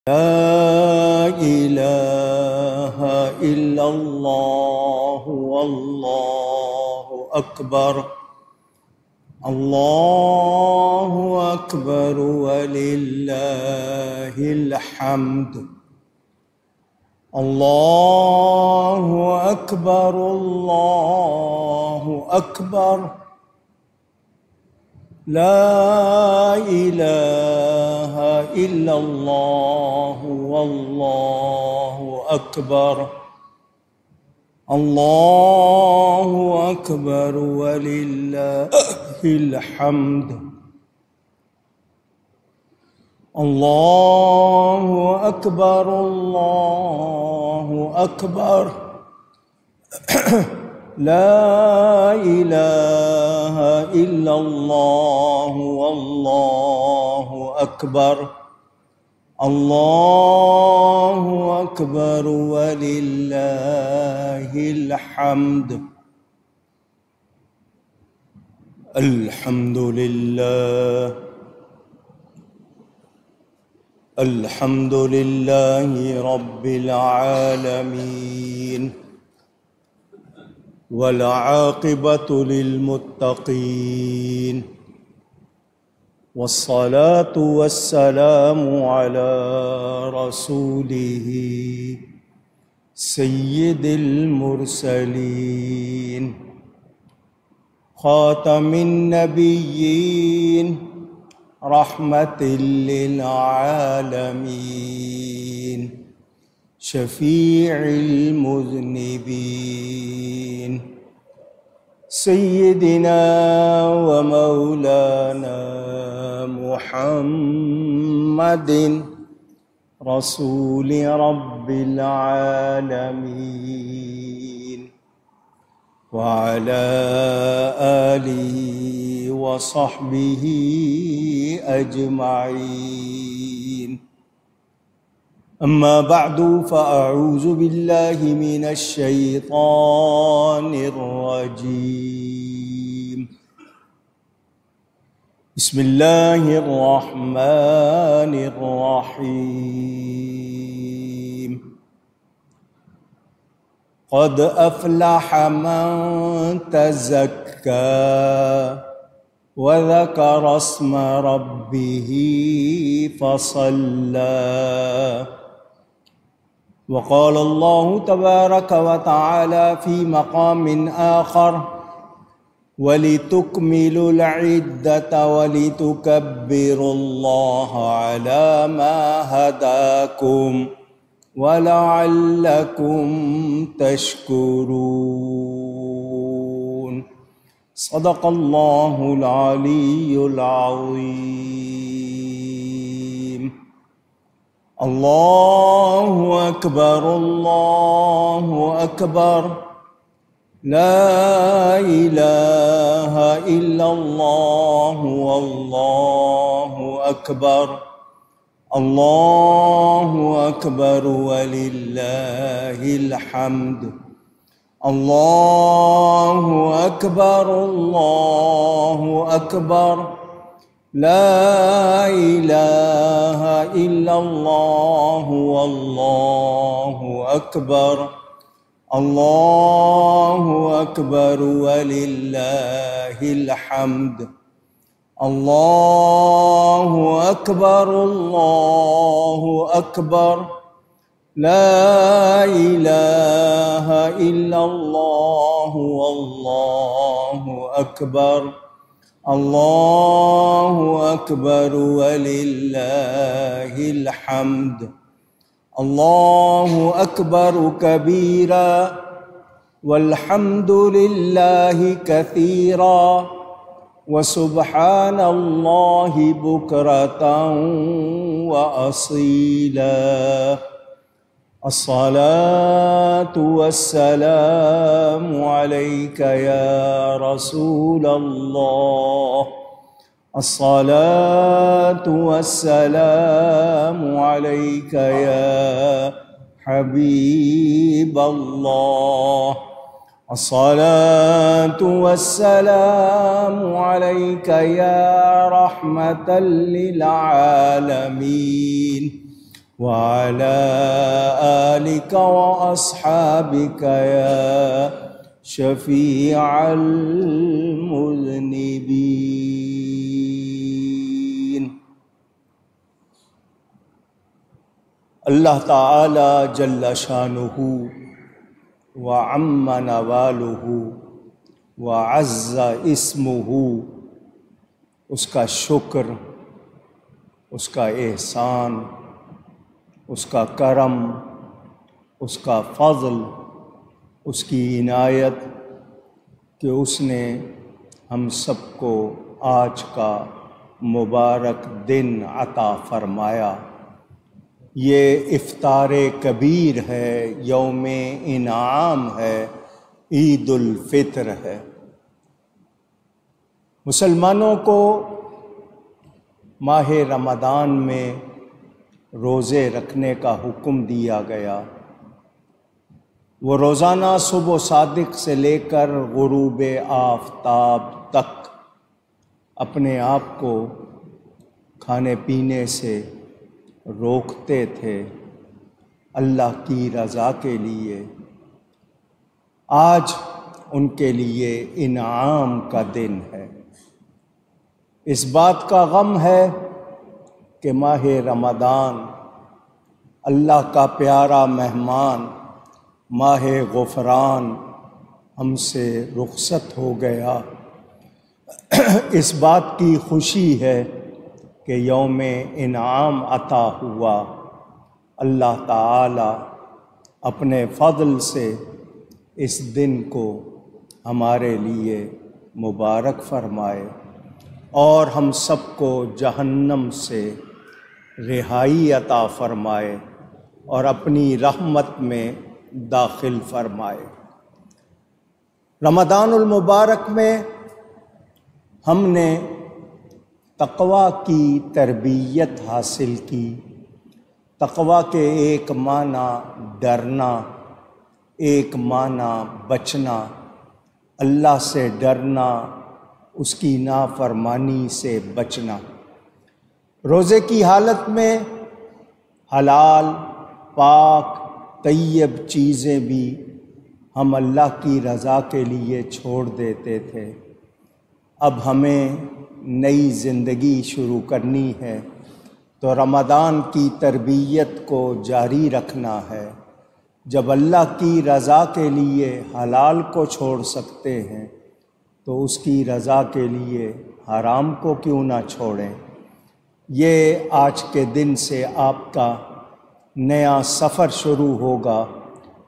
لا إله إلا الله والله أكبر. الله أكبر ولله الحمد. الله أكبر الله أكبر. لا إله إلا الله والله أكبر. الله أكبر ولله الحمد. الله أكبر الله أكبر. لا إله إلا الله والله أكبر. الله أكبر ولله الحمد. الحمد لله. الحمد لله رب العالمين والعاقبة للمتقين، والصلاة والسلام على رسوله سيد المرسلين خاتم النبيين رحمة للعالمين شفيع المذنبين سيدنا ومولانا محمد رسول رب العالمين وعلى آله وصحبه أجمعين. أما بعد، فأعوذ بالله من الشيطان الرجيم. بسم الله الرحمن الرحيم. قد أفلح من تزكى وذكر اسم ربه فصلى. وقال الله تبارك وتعالى في مقام آخر: ولتكملوا العدة ولتكبروا الله على ما هداكم ولعلكم تشكرون. صدق الله العلي العظيم. الله أكبر الله أكبر. لا إله إلا الله والله أكبر. الله أكبر ولله الحمد. الله أكبر الله أكبر. لا إله إلا الله والله أكبر. الله أكبر ولله الحمد. الله أكبر الله أكبر. لا إله إلا الله والله أكبر. الله أكبر ولله الحمد. الله أكبر كبيرا والحمد لله كثيرا وسبحان الله بكرة وأصيلا. الصلاة والسلام عليك يا رسول الله. الصلاة والسلام عليك يا حبيب الله. الصلاة والسلام عليك يا رحمة للعالمين وعلى آلك وأصحابك يا شفيع المذنبين۔ اللہ تعالی جل شانہ وعم نوالہ وعز اسمہ، اس کا شکر، اس کا احسان، اس کا کرم، اس کا فضل، اس کی عنایت کہ اس نے ہم سب کو آج کا مبارک دن عطا فرمایا۔ یہ افطار کبیر ہے، یوم انعام ہے، عید الفطر ہے۔ مسلمانوں کو ماہ رمضان میں روزے رکھنے کا حکم دیا گیا۔ وہ روزانہ صبح صادق سے لے کر غروب آفتاب تک اپنے آپ کو کھانے پینے سے روکتے تھے اللہ کی رضا کے لیے۔ آج ان کے لیے انعام کا دن ہے۔ اس بات کا غم ہے کہ ماہ رمضان، اللہ کا پیارا مہمان، ماہ غفران ہم سے رخصت ہو گیا۔ اس بات کی خوشی ہے کہ یوم انعام عطا ہوا۔ اللہ تعالی اپنے فضل سے اس دن کو ہمارے لیے مبارک فرمائے اور ہم سب کو جہنم سے رہائی عطا فرمائے اور اپنی رحمت میں داخل فرمائے۔ رمضان المبارک میں ہم نے تقویٰ کی تربیت حاصل کی۔ تقویٰ کے ایک معنی ڈرنا، ایک معنی بچنا، اللہ سے ڈرنا، اس کی نافرمانی سے بچنا۔ روزے کی حالت میں حلال، پاک، طیب چیزیں بھی ہم اللہ کی رضا کے لیے چھوڑ دیتے تھے۔ اب ہمیں نئی زندگی شروع کرنی ہے تو رمضان کی تربیت کو جاری رکھنا ہے۔ جب اللہ کی رضا کے لیے حلال کو چھوڑ سکتے ہیں تو اس کی رضا کے لیے حرام کو کیوں نہ چھوڑیں۔ یہ آج کے دن سے آپ کا نیا سفر شروع ہوگا۔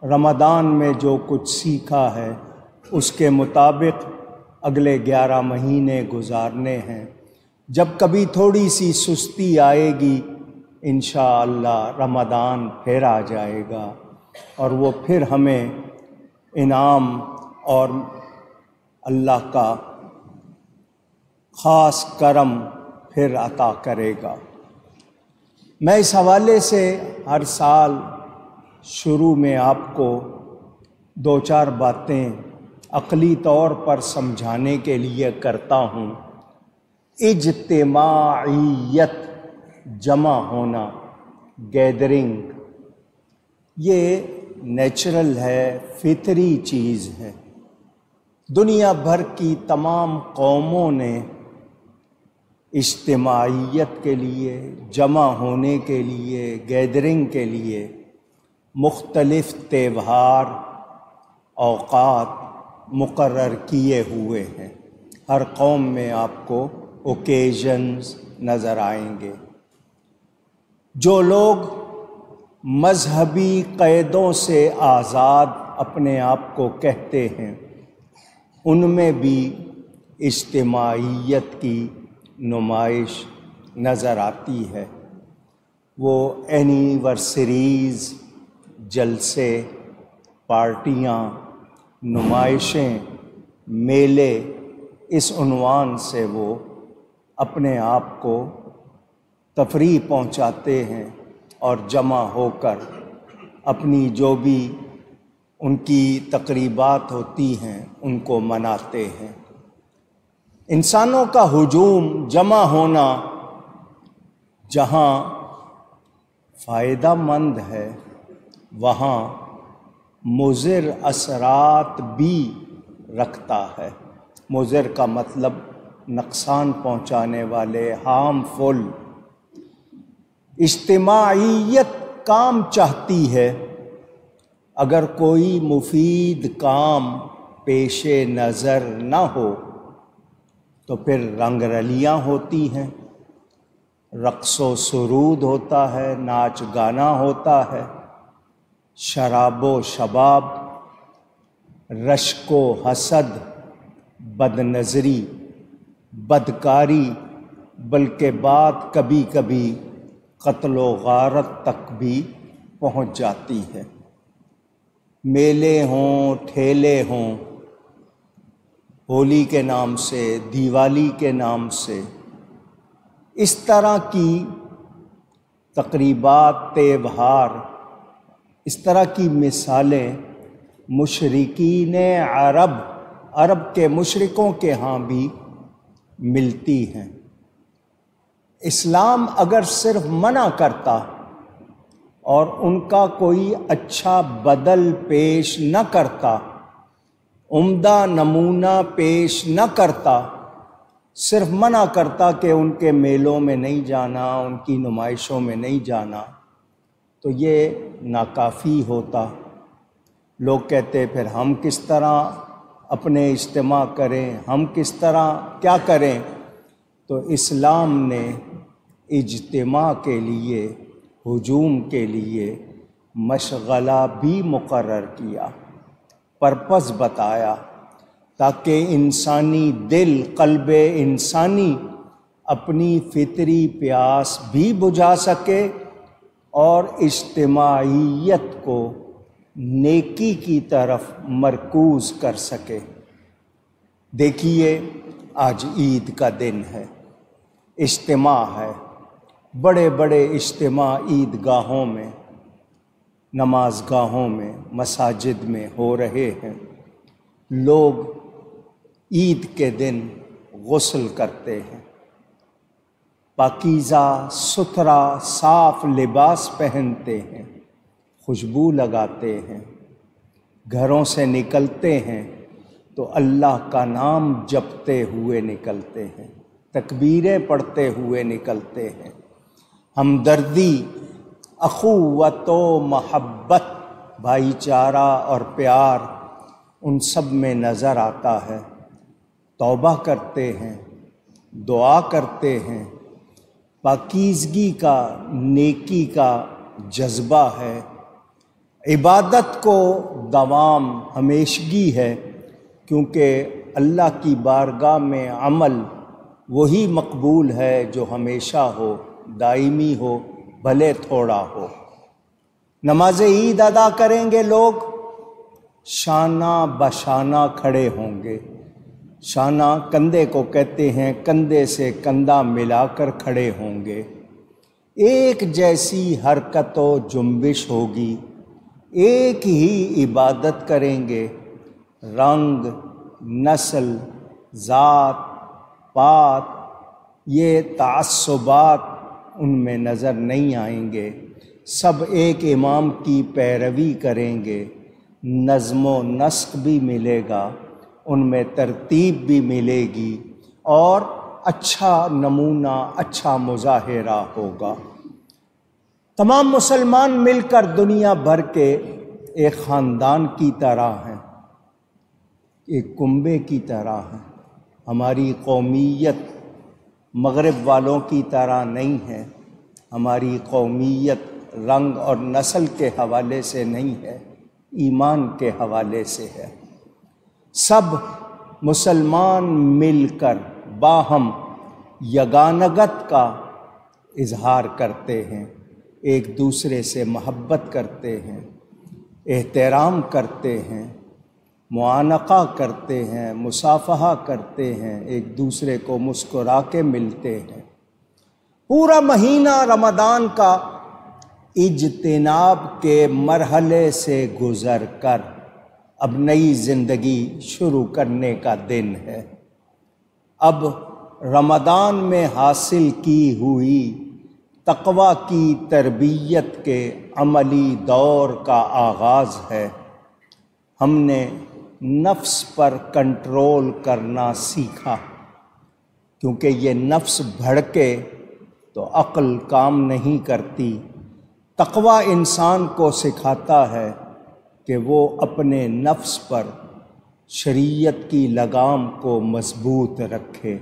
رمضان میں جو کچھ سیکھا ہے اس کے مطابق اگلے 11 مہینے گزارنے ہیں۔ جب کبھی تھوڑی سی سستی آئے گی، انشاءاللہ رمضان پھر آ جائے گا اور وہ پھر ہمیں انعام اور اللہ کا خاص کرم پھر عطا کرے گا۔ میں اس حوالے سے ہر سال شروع میں آپ کو 2-4 باتیں عقلی طور پر سمجھانے کے لیے کرتا ہوں۔ اجتماعیت، جمع ہونا، گیدرنگ، یہ نیچرل ہے، فطری چیز ہے۔ دنیا بھر کی تمام قوموں نے اجتماعیت کے لیے، جمع ہونے کے لیے، گیدرنگ کے لیے مختلف تہوار، اوقات مقرر کیے ہوئے ہیں۔ ہر قوم میں آپ کو اوکیزنز نظر آئیں گے۔ جو لوگ مذہبی قیدوں سے آزاد اپنے آپ کو کہتے ہیں، ان میں بھی اجتماعیت کی نمائش نظر آتی ہے۔ وہ اینیورسریز، جلسے، پارٹیاں، نمائشیں، میلے، اس عنوان سے وہ اپنے آپ کو تفریح پہنچاتے ہیں اور جمع ہو کر اپنی جو بھی ان کی تقریبات ہوتی ہیں ان کو مناتے ہیں۔ انسانوں کا ہجوم، جمع ہونا، جہاں فائدہ مند ہے وہاں مضر اثرات بھی رکھتا ہے۔ مضر کا مطلب نقصان پہنچانے والے، ہارمفل۔ اجتماعیت کام چاہتی ہے، اگر کوئی مفید کام پیش نظر نہ ہو تو پھر رنگ رلیاں ہوتی ہیں، رقص و سرود ہوتا ہے، ناچ گانا ہوتا ہے، شراب و شباب، رشک و حسد، بد نظری، بدکاری، بلکہ بات کبھی کبھی قتل و غارت تک بھی پہنچ جاتی ہے۔ میلے ہوں، ٹھیلے ہوں، ہولی کے نام سے، دیوالی کے نام سے، اس طرح کی تقریبات، تہوار، اس طرح کی مثالیں مشرکین عرب کے مشرکوں کے ہاں بھی ملتی ہیں۔ اسلام اگر صرف منع کرتا اور ان کا کوئی اچھا بدل پیش نہ کرتا، عمدہ نمونہ پیش نہ کرتا، صرف منع کرتا کہ ان کے میلوں میں نہیں جانا، ان کی نمائشوں میں نہیں جانا، تو یہ ناکافی ہوتا۔ لوگ کہتے پھر ہم کس طرح اپنے اجتماع کریں، ہم کس طرح کیا کریں؟ تو اسلام نے اجتماع کے لیے، ہجوم کے لیے مشغلہ بھی مقرر کیا، پرپس بتایا، تاکہ انسانی دل، قلب انسانی اپنی فطری پیاس بھی بجھا سکے اور اجتماعیت کو نیکی کی طرف مرکوز کر سکے۔ دیکھیے آج عید کا دن ہے، اجتماع ہے، بڑے بڑے اجتماع عید گاہوں میں، نماز گاہوں میں، مساجد میں ہو رہے ہیں۔ لوگ عید کے دن غسل کرتے ہیں، پاکیزہ ستھرا صاف لباس پہنتے ہیں، خوشبو لگاتے ہیں، گھروں سے نکلتے ہیں تو اللہ کا نام جپتے ہوئے نکلتے ہیں، تکبیریں پڑھتے ہوئے نکلتے ہیں۔ ہمدردی، اخوت و محبت، بھائی چارہ اور پیار ان سب میں نظر آتا ہے۔ توبہ کرتے ہیں، دعا کرتے ہیں، پاکیزگی کا، نیکی کا جذبہ ہے۔ عبادت کو دوام، ہمیشگی ہے، کیونکہ اللہ کی بارگاہ میں عمل وہی مقبول ہے جو ہمیشہ ہو، دائمی ہو، بھلے تھوڑا ہو۔ نماز عید ادا کریں گے لوگ، شانہ بشانہ کھڑے ہوں گے۔ شانہ کندھے کو کہتے ہیں، کندھے سے کندھا ملا کر کھڑے ہوں گے۔ ایک جیسی حرکت و جنبش ہوگی، ایک ہی عبادت کریں گے۔ رنگ، نسل، ذات پات، یہ تعصبات ان میں نظر نہیں آئیں گے۔ سب ایک امام کی پیروی کریں گے۔ نظم و نسق بھی ملے گا، ان میں ترتیب بھی ملے گی، اور اچھا نمونہ، اچھا مظاہرہ ہوگا۔ تمام مسلمان مل کر دنیا بھر کے ایک خاندان کی طرح ہیں، ایک کنبے کی طرح ہیں۔ ہماری قومیت مغرب والوں کی طرح نہیں ہے، ہماری قومیت رنگ اور نسل کے حوالے سے نہیں ہے، ایمان کے حوالے سے ہے۔ سب مسلمان مل کر باہم یگانگت کا اظہار کرتے ہیں، ایک دوسرے سے محبت کرتے ہیں، احترام کرتے ہیں، معانقہ کرتے ہیں، مصافحہ کرتے ہیں، ایک دوسرے کو مسکرا کے ملتے ہیں۔ پورا مہینہ رمضان کا اجتناب کے مرحلے سے گزر کر اب نئی زندگی شروع کرنے کا دن ہے۔ اب رمضان میں حاصل کی ہوئی تقوی کی تربیت کے عملی دور کا آغاز ہے۔ ہم نے نفس پر کنٹرول کرنا سیکھا، کیونکہ یہ نفس بھڑکے تو عقل کام نہیں کرتی۔ تقوی انسان کو سکھاتا ہے کہ وہ اپنے نفس پر شریعت کی لگام کو مضبوط رکھے۔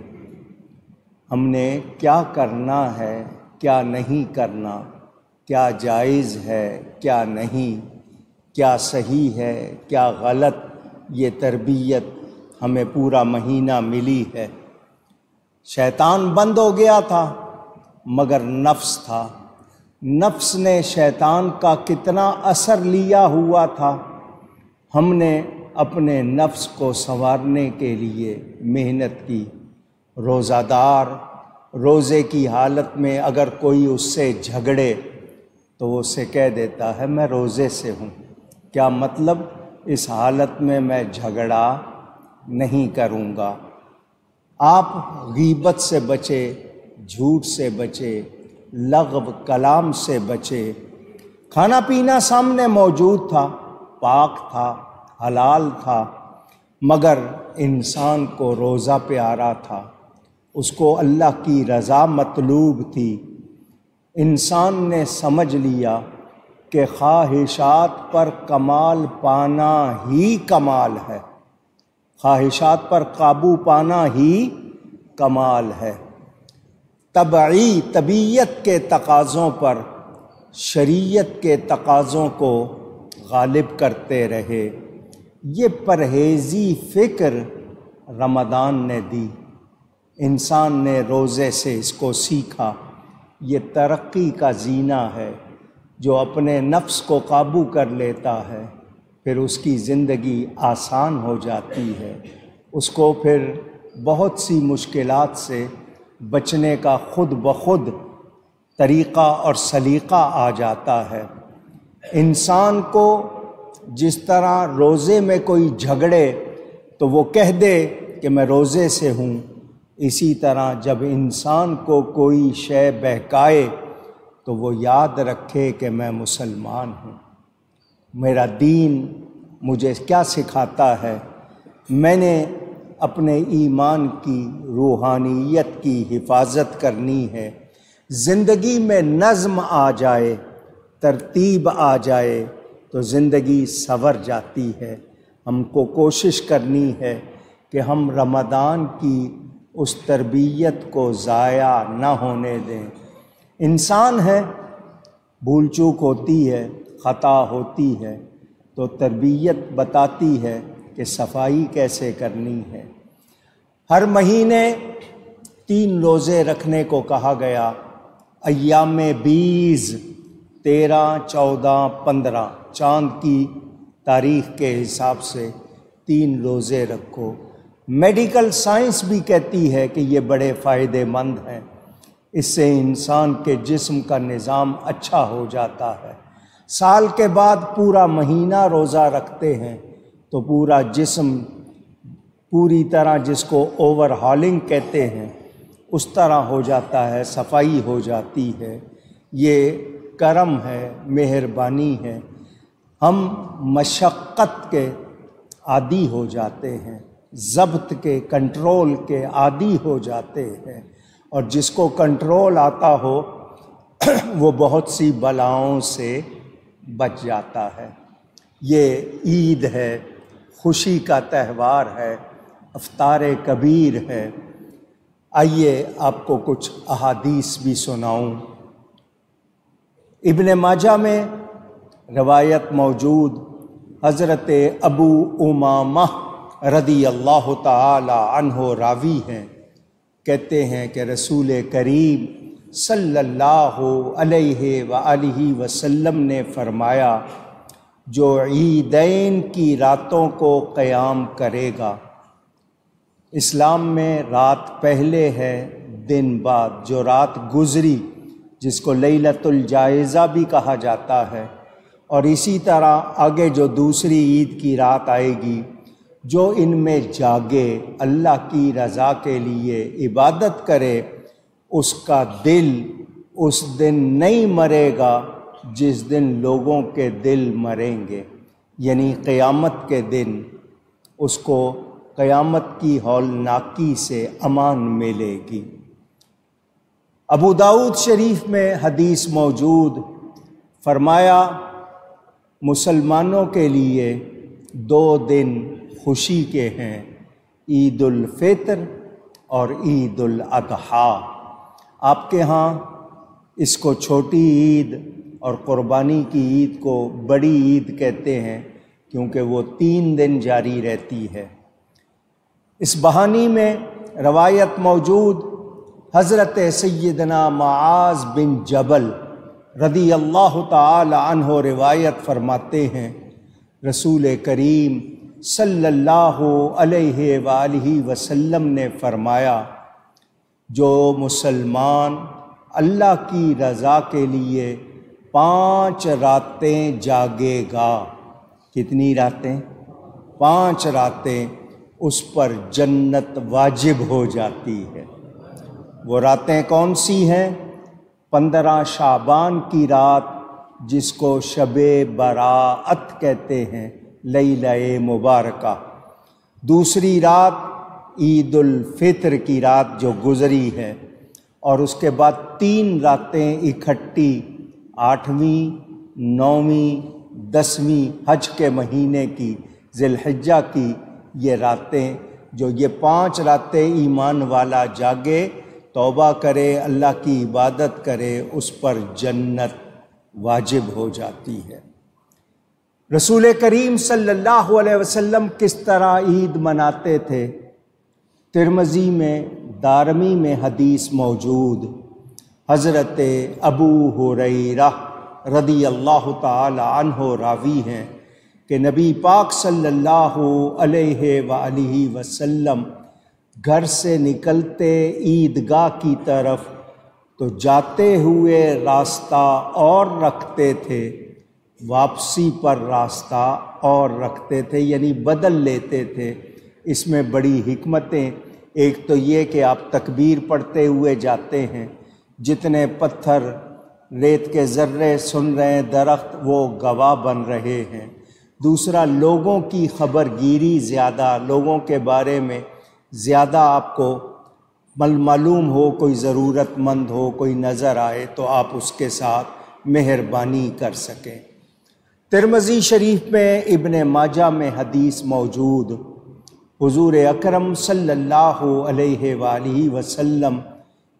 ہم نے کیا کرنا ہے، کیا نہیں کرنا، کیا جائز ہے، کیا نہیں، کیا صحیح ہے، کیا غلط، یہ تربیت ہمیں پورا مہینہ ملی ہے۔ شیطان بند ہو گیا تھا مگر نفس تھا۔ نفس نے شیطان کا کتنا اثر لیا ہوا تھا۔ ہم نے اپنے نفس کو سنوارنے کے لیے محنت کی۔ روزہ دار روزے کی حالت میں اگر کوئی اس سے جھگڑے تو وہ اسے کہہ دیتا ہے میں روزے سے ہوں۔ کیا مطلب؟ اس حالت میں میں جھگڑا نہیں کروں گا۔ آپ غیبت سے بچے، جھوٹ سے بچے، لغو کلام سے بچے۔ کھانا پینا سامنے موجود تھا، پاک تھا، حلال تھا، مگر انسان کو روزہ پیارا تھا، اس کو اللہ کی رضا مطلوب تھی۔ انسان نے سمجھ لیا کہ خواہشات پر کمال پانا ہی کمال ہے، خواہشات پر قابو پانا ہی کمال ہے۔ طبیعت کے تقاضوں پر شریعت کے تقاضوں کو غالب کرتے رہے۔ یہ پرہیزی فکر رمضان نے دی، انسان نے روزے سے اس کو سیکھا۔ یہ ترقی کا زینہ ہے۔ جو اپنے نفس کو قابو کر لیتا ہے پھر اس کی زندگی آسان ہو جاتی ہے، اس کو پھر بہت سی مشکلات سے بچنے کا خود بخود طریقہ اور سلیقہ آ جاتا ہے۔ انسان کو جس طرح روزے میں کوئی جھگڑے تو وہ کہہ دے کہ میں روزے سے ہوں، اسی طرح جب انسان کو کوئی شے بہکائے تو وہ یاد رکھے کہ میں مسلمان ہوں، میرا دین مجھے کیا سکھاتا ہے، میں نے اپنے ایمان کی روحانیت کی حفاظت کرنی ہے۔ زندگی میں نظم آ جائے، ترتیب آ جائے تو زندگی سنور جاتی ہے۔ ہم کو کوشش کرنی ہے کہ ہم رمضان کی اس تربیت کو ضائع نہ ہونے دیں۔ انسان ہے، بھول چوک ہوتی ہے، خطا ہوتی ہے، تو تربیت بتاتی ہے کہ صفائی کیسے کرنی ہے۔ ہر مہینے 3 روزے رکھنے کو کہا گیا۔ ایام 20، 13، 14، 15 چاند کی تاریخ کے حساب سے 3 روزے رکھو۔ میڈیکل سائنس بھی کہتی ہے کہ یہ بڑے فائدہ مند ہیں، اس سے انسان کے جسم کا نظام اچھا ہو جاتا ہے۔ سال کے بعد پورا مہینہ روزہ رکھتے ہیں تو پورا جسم پوری طرح، جس کو اوور ہالنگ کہتے ہیں، اس طرح ہو جاتا ہے، صفائی ہو جاتی ہے۔ یہ کرم ہے، مہربانی ہے۔ ہم مشقت کے عادی ہو جاتے ہیں، ضبط کے، کنٹرول کے عادی ہو جاتے ہیں، اور جس کو کنٹرول آتا ہو وہ بہت سی بلاؤں سے بچ جاتا ہے۔ یہ عید ہے، خوشی کا تہوار ہے، افطار کبیر ہے۔ آئیے آپ کو کچھ احادیث بھی سناؤں۔ ابن ماجہ میں روایت موجود، حضرت ابو امامہ رضی اللہ تعالی عنہ راوی ہیں، کہتے ہیں کہ رسول کریم صلی اللہ علیہ وآلہ وسلم نے فرمایا، جو عیدین کی راتوں کو قیام کرے گا، اسلام میں رات پہلے ہے، دن بعد، جو رات گزری جس کو لیلۃ الجائزہ بھی کہا جاتا ہے، اور اسی طرح آگے جو دوسری عید کی رات آئے گی، جو ان میں جاگے، اللہ کی رضا کے لیے عبادت کرے، اس کا دل اس دن نہیں مرے گا جس دن لوگوں کے دل مریں گے، یعنی قیامت کے دن اس کو قیامت کی ہولناکی سے امان ملے گی۔ ابو داؤد شریف میں حدیث موجود، فرمایا مسلمانوں کے لیے 2 دن خوشی کے ہیں، عید الفطر اور عید الاضحیٰ۔ آپ کے ہاں اس کو چھوٹی عید اور قربانی کی عید کو بڑی عید کہتے ہیں، کیونکہ وہ 3 دن جاری رہتی ہے۔ اس بہانی میں روایت موجود، حضرت سیدنا معاذ بن جبل رضی اللہ تعالی عنہ روایت فرماتے ہیں، رسول کریم صلی اللہ علیہ وآلہ وسلم نے فرمایا، جو مسلمان اللہ کی رضا کے لیے 5 راتیں جاگے گا، کتنی راتیں؟ 5 راتیں، اس پر جنت واجب ہو جاتی ہے۔ وہ راتیں کون سی ہیں؟ 15 شعبان کی رات، جس کو شب براءت کہتے ہیں، لیلہ مبارکہ۔ دوسری رات عید الفطر کی رات جو گزری ہے، اور اس کے بعد 3 راتیں اکٹھی، 8ویں، 9ویں، 10ویں حج کے مہینے کی، ذی الحجہ کی یہ راتیں، جو یہ 5 راتیں ایمان والا جاگے، توبہ کرے، اللہ کی عبادت کرے، اس پر جنت واجب ہو جاتی ہے۔ رسول کریم صلی اللہ علیہ وسلم کس طرح عید مناتے تھے؟ ترمذی میں، دارمی میں حدیث موجود، حضرت ابو ہریرہ رضی اللہ تعالی عنہ راوی ہیں کہ نبی پاک صلی اللہ علیہ وآلہ وسلم گھر سے نکلتے عیدگاہ کی طرف تو جاتے ہوئے راستہ اور رکھتے تھے، واپسی پر راستہ اور رکھتے تھے، یعنی بدل لیتے تھے۔ اس میں بڑی حکمتیں، ایک تو یہ کہ آپ تکبیر پڑھتے ہوئے جاتے ہیں، جتنے پتھر ریت کے ذرے سن رہے ہیں درخت، وہ گواہ بن رہے ہیں۔ دوسرا، لوگوں کی خبر گیری زیادہ، لوگوں کے بارے میں زیادہ آپ کو معلوم ہو، کوئی ضرورت مند ہو، کوئی نظر آئے تو آپ اس کے ساتھ مہربانی کر سکیں۔ ترمذی شریف میں، ابن ماجہ میں حدیث موجود، حضور اکرم صلی اللہ علیہ وآلہ وسلم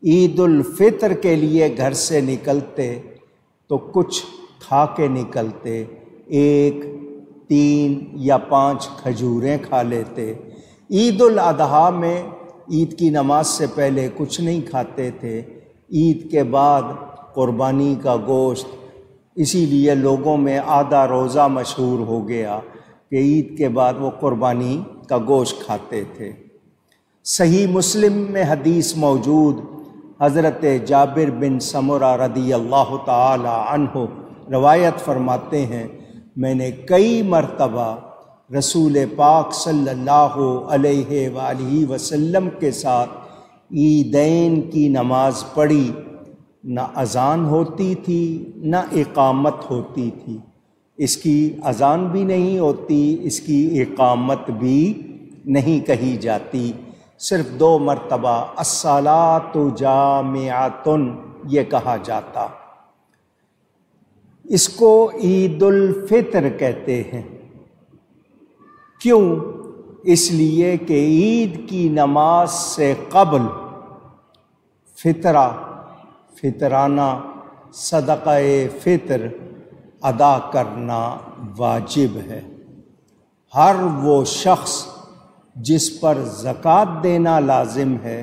عید الفطر کے لیے گھر سے نکلتے تو کچھ کھا کے نکلتے، 1، 3 یا 5 کھجوریں کھا لیتے۔ عید الاضحیٰ میں عید کی نماز سے پہلے کچھ نہیں کھاتے تھے، عید کے بعد قربانی کا گوشت، اسی لیے لوگوں میں آدھا روزہ مشہور ہو گیا کہ عید کے بعد وہ قربانی کا گوشت کھاتے تھے۔ صحیح مسلم میں حدیث موجود، حضرت جابر بن سمرہ رضی اللہ تعالی عنہ روایت فرماتے ہیں، میں نے کئی مرتبہ رسول پاک صلی اللہ علیہ وآلہ وسلم کے ساتھ عیدین کی نماز پڑھی، نہ اذان ہوتی تھی نہ اقامت ہوتی تھی، اس کی اذان بھی نہیں ہوتی، اس کی اقامت بھی نہیں کہی جاتی، صرف 2 مرتبہ الصلاۃ جامعۃ یہ کہا جاتا۔ اس کو عید الفطر کہتے ہیں۔ کیوں؟ اس لیے کہ عید کی نماز سے قبل فطرانہ صدقہ فطر ادا کرنا واجب ہے۔ ہر وہ شخص جس پر زکوٰۃ دینا لازم ہے،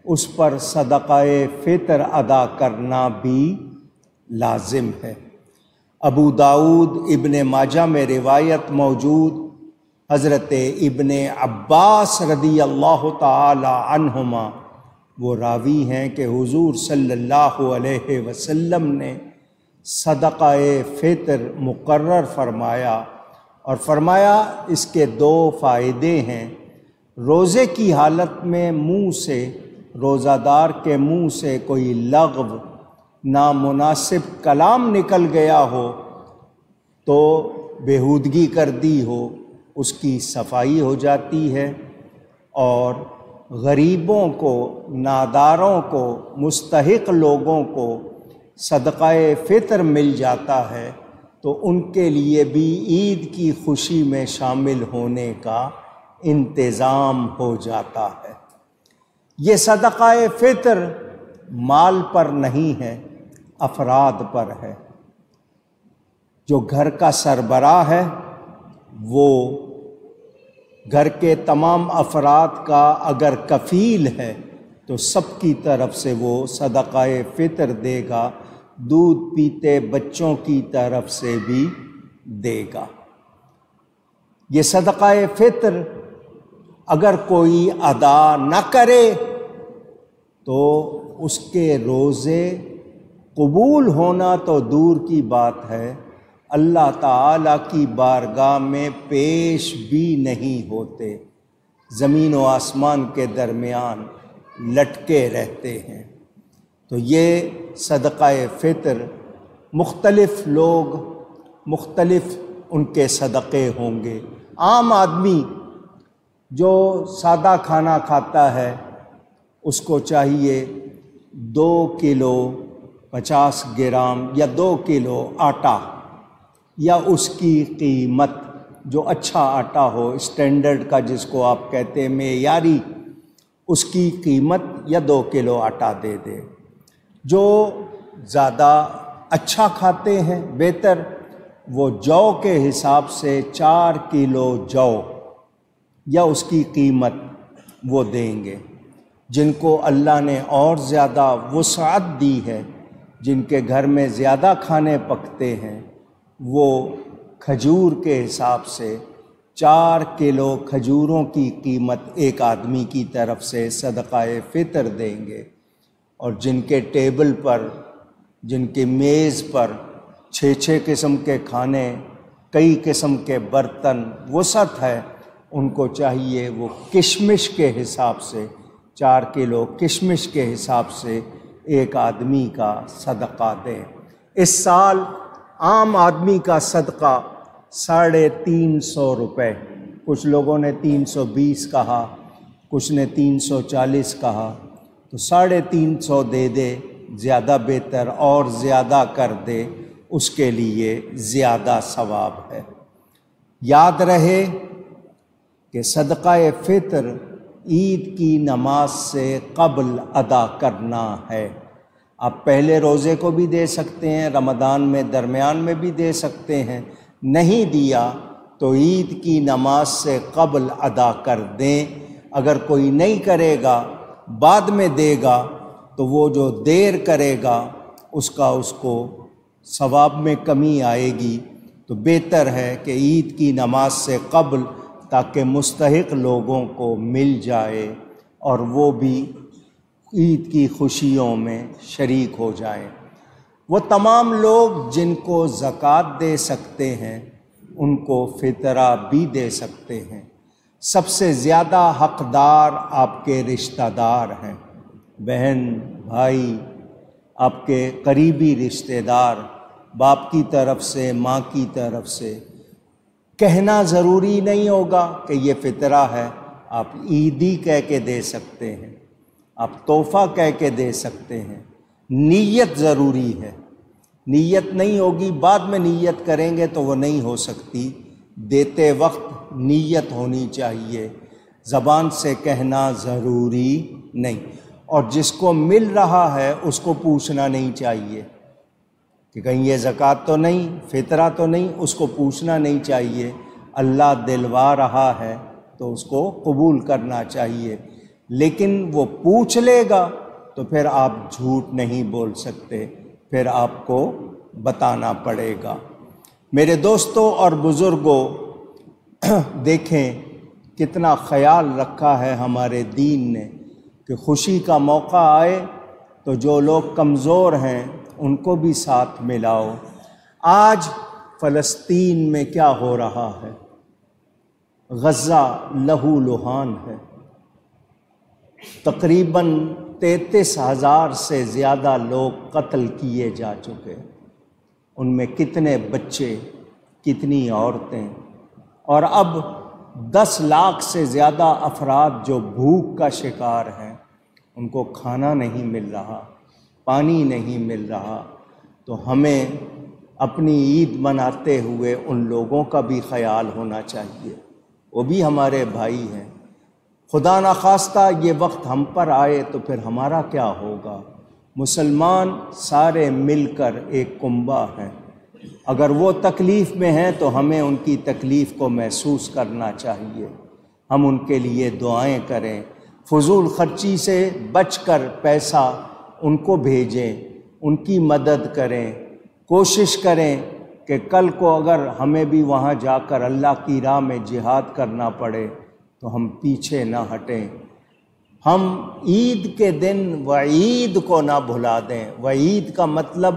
اس پر صدقہ فطر ادا کرنا بھی لازم ہے۔ ابو داؤد، ابن ماجہ میں روایت موجود، حضرت ابن عباس رضی اللہ تعالی عنہما وہ راوی ہیں کہ حضور صلی اللہ علیہ وسلم نے صدقہ فطر مقرر فرمایا، اور فرمایا اس کے 2 فائدے ہیں۔ روزے کی حالت میں منہ سے، روزہ دار کے منہ سے کوئی لغو نامناسب کلام نکل گیا ہو تو بےہودگی کر دی ہو، اس کی صفائی ہو جاتی ہے، اور غریبوں کو، ناداروں کو، مستحق لوگوں کو صدقہ فطر مل جاتا ہے تو ان کے لیے بھی عید کی خوشی میں شامل ہونے کا انتظام ہو جاتا ہے۔ یہ صدقہ فطر مال پر نہیں ہے، افراد پر ہے۔ جو گھر کا سربراہ ہے وہ گھر کے تمام افراد کا اگر کفیل ہے تو سب کی طرف سے وہ صدقہ فطر دے گا، دودھ پیتے بچوں کی طرف سے بھی دے گا۔ یہ صدقہ فطر اگر کوئی ادا نہ کرے تو اس کے روزے قبول ہونا تو دور کی بات ہے، اللہ تعالیٰ کی بارگاہ میں پیش بھی نہیں ہوتے، زمین و آسمان کے درمیان لٹکے رہتے ہیں۔ تو یہ صدقہ فطر مختلف لوگ، مختلف ان کے صدقے ہوں گے۔ عام آدمی جو سادہ کھانا کھاتا ہے اس کو چاہیے 2 کلو 50 گرام یا 2 کلو آٹا، یا اس کی قیمت، جو اچھا آٹا ہو، اسٹینڈرڈ کا جس کو آپ کہتے ہیں معیاری، اس کی قیمت یا 2 کلو آٹا دے دے۔ جو زیادہ اچھا کھاتے ہیں بہتر، وہ جو کے حساب سے 4 کلو جو یا اس کی قیمت وہ دیں گے۔ جن کو اللہ نے اور زیادہ وسعت دی ہے، جن کے گھر میں زیادہ کھانے پکتے ہیں، وہ کھجور کے حساب سے 4 کلو کھجوروں کی قیمت ایک آدمی کی طرف سے صدقہ فطر دیں گے۔ اور جن کے ٹیبل پر، جن کے میز پر 6 قسم کے کھانے، کئی قسم کے برتن، وسعت ہے، ان کو چاہیے وہ کشمش کے حساب سے 4 کلو کشمش کے حساب سے ایک آدمی کا صدقہ دیں۔ اس سال عام آدمی کا صدقہ 350 روپے، کچھ لوگوں نے 320 کہا، کچھ نے 340 کہا، تو 350 دے دے، زیادہ بہتر، اور زیادہ کر دے اس کے لیے زیادہ ثواب ہے۔ یاد رہے کہ صدقہ فطر عید کی نماز سے قبل ادا کرنا ہے۔ آپ پہلے روزے کو بھی دے سکتے ہیں، رمضان میں درمیان میں بھی دے سکتے ہیں، نہیں دیا تو عید کی نماز سے قبل ادا کر دیں۔ اگر کوئی نہیں کرے گا، بعد میں دے گا، تو وہ جو دیر کرے گا اس کو ثواب میں کمی آئے گی۔ تو بہتر ہے کہ عید کی نماز سے قبل، تاکہ مستحق لوگوں کو مل جائے اور وہ بھی عید کی خوشیوں میں شریک ہو جائیں۔ وہ تمام لوگ جن کو زکوٰۃ دے سکتے ہیں ان کو فطرہ بھی دے سکتے ہیں۔ سب سے زیادہ حقدار آپ کے رشتہ دار ہیں، بہن، بھائی، آپ کے قریبی رشتہ دار، باپ کی طرف سے، ماں کی طرف سے۔ کہنا ضروری نہیں ہوگا کہ یہ فطرہ ہے، آپ عیدی کہہ کے دے سکتے ہیں، آپ تحفہ کہہ کے دے سکتے ہیں۔ نیت ضروری ہے، نیت نہیں ہوگی، بعد میں نیت کریں گے تو وہ نہیں ہو سکتی۔ دیتے وقت نیت ہونی چاہیے، زبان سے کہنا ضروری نہیں۔ اور جس کو مل رہا ہے اس کو پوچھنا نہیں چاہیے کہ کہیں یہ زکوٰۃ تو نہیں، فطرہ تو نہیں، اس کو پوچھنا نہیں چاہیے۔ اللہ دلوا رہا ہے تو اس کو قبول کرنا چاہیے، لیکن وہ پوچھ لے گا تو پھر آپ جھوٹ نہیں بول سکتے، پھر آپ کو بتانا پڑے گا۔ میرے دوستوں اور بزرگوں، دیکھیں کتنا خیال رکھا ہے ہمارے دین نے کہ خوشی کا موقع آئے تو جو لوگ کمزور ہیں ان کو بھی ساتھ ملاؤ۔ آج فلسطین میں کیا ہو رہا ہے؟ غزہ لہو لہان ہے، تقریباً 33,000 سے زیادہ لوگ قتل کیے جا چکے، ان میں کتنے بچے، کتنی عورتیں، اور اب 10 لاکھ سے زیادہ افراد جو بھوک کا شکار ہیں، ان کو کھانا نہیں مل رہا، پانی نہیں مل رہا۔ تو ہمیں اپنی عید مناتے ہوئے ان لوگوں کا بھی خیال ہونا چاہیے، وہ بھی ہمارے بھائی ہیں۔ خدا نخواستہ یہ وقت ہم پر آئے تو پھر ہمارا کیا ہوگا؟ مسلمان سارے مل کر ایک کنبہ ہیں، اگر وہ تکلیف میں ہیں تو ہمیں ان کی تکلیف کو محسوس کرنا چاہیے، ہم ان کے لیے دعائیں کریں، فضول خرچی سے بچ کر پیسہ ان کو بھیجیں، ان کی مدد کریں، کوشش کریں کہ کل کو اگر ہمیں بھی وہاں جا کر اللہ کی راہ میں جہاد کرنا پڑے تو ہم پیچھے نہ ہٹیں۔ ہم عید کے دن وعید کو نہ بھلا دیں۔ وعید کا مطلب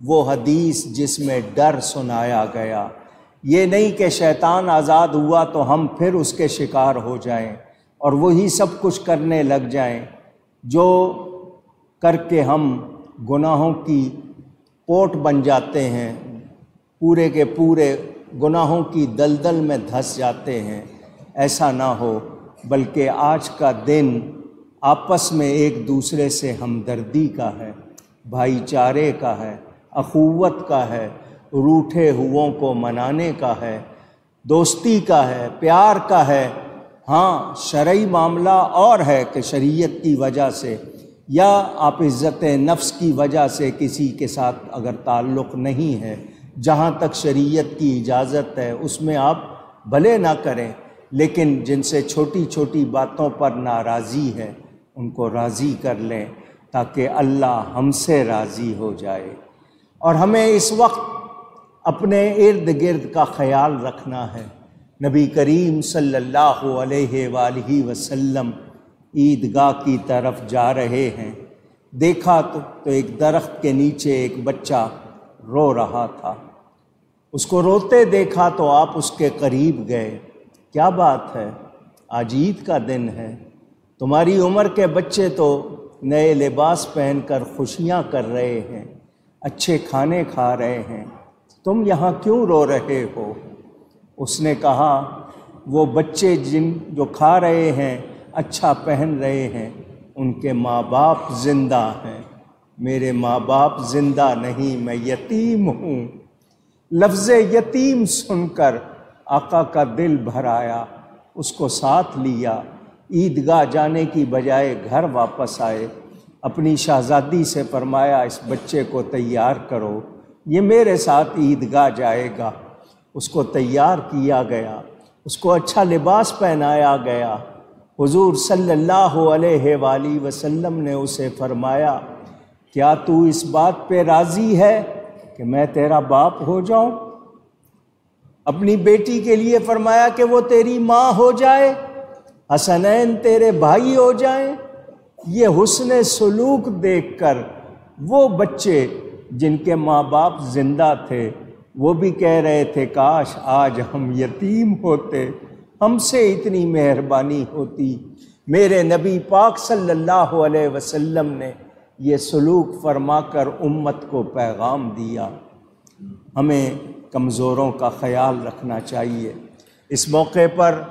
وہ حدیث جس میں ڈر سنایا گیا، یہ نہیں کہ شیطان آزاد ہوا تو ہم پھر اس کے شکار ہو جائیں اور وہی سب کچھ کرنے لگ جائیں جو کر کے ہم گناہوں کی پوٹ بن جاتے ہیں، پورے کے پورے گناہوں کی دلدل میں دھس جاتے ہیں۔ ایسا نہ ہو، بلکہ آج کا دن آپس میں ایک دوسرے سے ہمدردی کا ہے، بھائی چارے کا ہے، اخوت کا ہے، روٹھے ہوئوں کو منانے کا ہے، دوستی کا ہے، پیار کا ہے۔ ہاں شرعی معاملہ اور ہے کہ شریعت کی وجہ سے یا آپ عزت نفس کی وجہ سے کسی کے ساتھ اگر تعلق نہیں ہے، جہاں تک شریعت کی اجازت ہے اس میں آپ بھلے نہ کریں، لیکن جن سے چھوٹی چھوٹی باتوں پر ناراضی ہے ان کو راضی کر لیں تاکہ اللہ ہم سے راضی ہو جائے۔ اور ہمیں اس وقت اپنے ارد گرد کا خیال رکھنا ہے۔ نبی کریم صلی اللہ علیہ وآلہ وسلم عیدگاہ کی طرف جا رہے ہیں، دیکھا تو ایک درخت کے نیچے ایک بچہ رو رہا تھا۔ اس کو روتے دیکھا تو آپ اس کے قریب گئے، کیا بات ہے؟ آج عید کا دن ہے، تمہاری عمر کے بچے تو نئے لباس پہن کر خوشیاں کر رہے ہیں، اچھے کھانے کھا رہے ہیں، تم یہاں کیوں رو رہے ہو؟ اس نے کہا وہ بچے جو کھا رہے ہیں، اچھا پہن رہے ہیں، ان کے ماں باپ زندہ ہیں، میرے ماں باپ زندہ نہیں، میں یتیم ہوں۔ لفظ یتیم سن کر آقا کا دل بھر آیا، اس کو ساتھ لیا، عیدگاہ جانے کی بجائے گھر واپس آئے، اپنی شہزادی سے فرمایا اس بچے کو تیار کرو، یہ میرے ساتھ عیدگاہ جائے گا۔ اس کو تیار کیا گیا، اس کو اچھا لباس پہنایا گیا۔ حضور صلی اللہ علیہ وآلہ وسلم نے اسے فرمایا کیا تو اس بات پہ راضی ہے کہ میں تیرا باپ ہو جاؤں؟ اپنی بیٹی کے لیے فرمایا کہ وہ تیری ماں ہو جائے، حسنین تیرے بھائی ہو جائیں۔ یہ حسن سلوک دیکھ کر وہ بچے جن کے ماں باپ زندہ تھے وہ بھی کہہ رہے تھے کاش آج ہم یتیم ہوتے، ہم سے اتنی مہربانی ہوتی۔ میرے نبی پاک صلی اللہ علیہ وسلم نے یہ سلوک فرما کر امت کو پیغام دیا۔ ہمیں کمزوروں کا خیال رکھنا چاہیے۔ اس موقع پر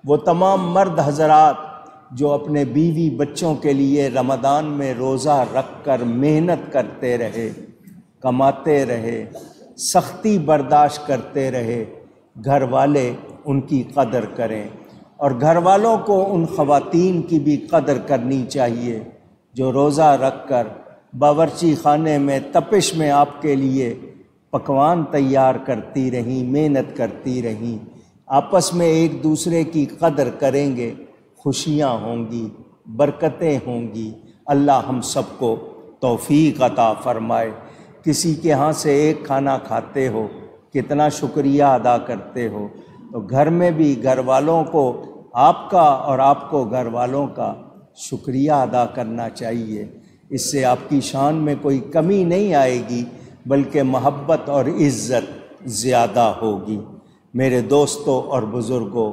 وہ تمام مرد حضرات جو اپنے بیوی بچوں کے لیے رمضان میں روزہ رکھ کر محنت کرتے رہے، کماتے رہے، سختی برداشت کرتے رہے، گھر والے ان کی قدر کریں، اور گھر والوں کو ان خواتین کی بھی قدر کرنی چاہیے جو روزہ رکھ کر باورچی خانے میں تپش میں آپ کے لیے پکوان تیار کرتی رہیں، محنت کرتی رہیں۔ آپس میں ایک دوسرے کی قدر کریں گے، خوشیاں ہوں گی، برکتیں ہوں گی۔ اللہ ہم سب کو توفیق عطا فرمائے۔ کسی کے ہاں سے ایک کھانا کھاتے ہو کتنا شکریہ ادا کرتے ہو، تو گھر میں بھی گھر والوں کو آپ کا اور آپ کو گھر والوں کا شکریہ ادا کرنا چاہیے۔ اس سے آپ کی شان میں کوئی کمی نہیں آئے گی بلکہ محبت اور عزت زیادہ ہوگی۔ میرے دوستوں اور بزرگوں،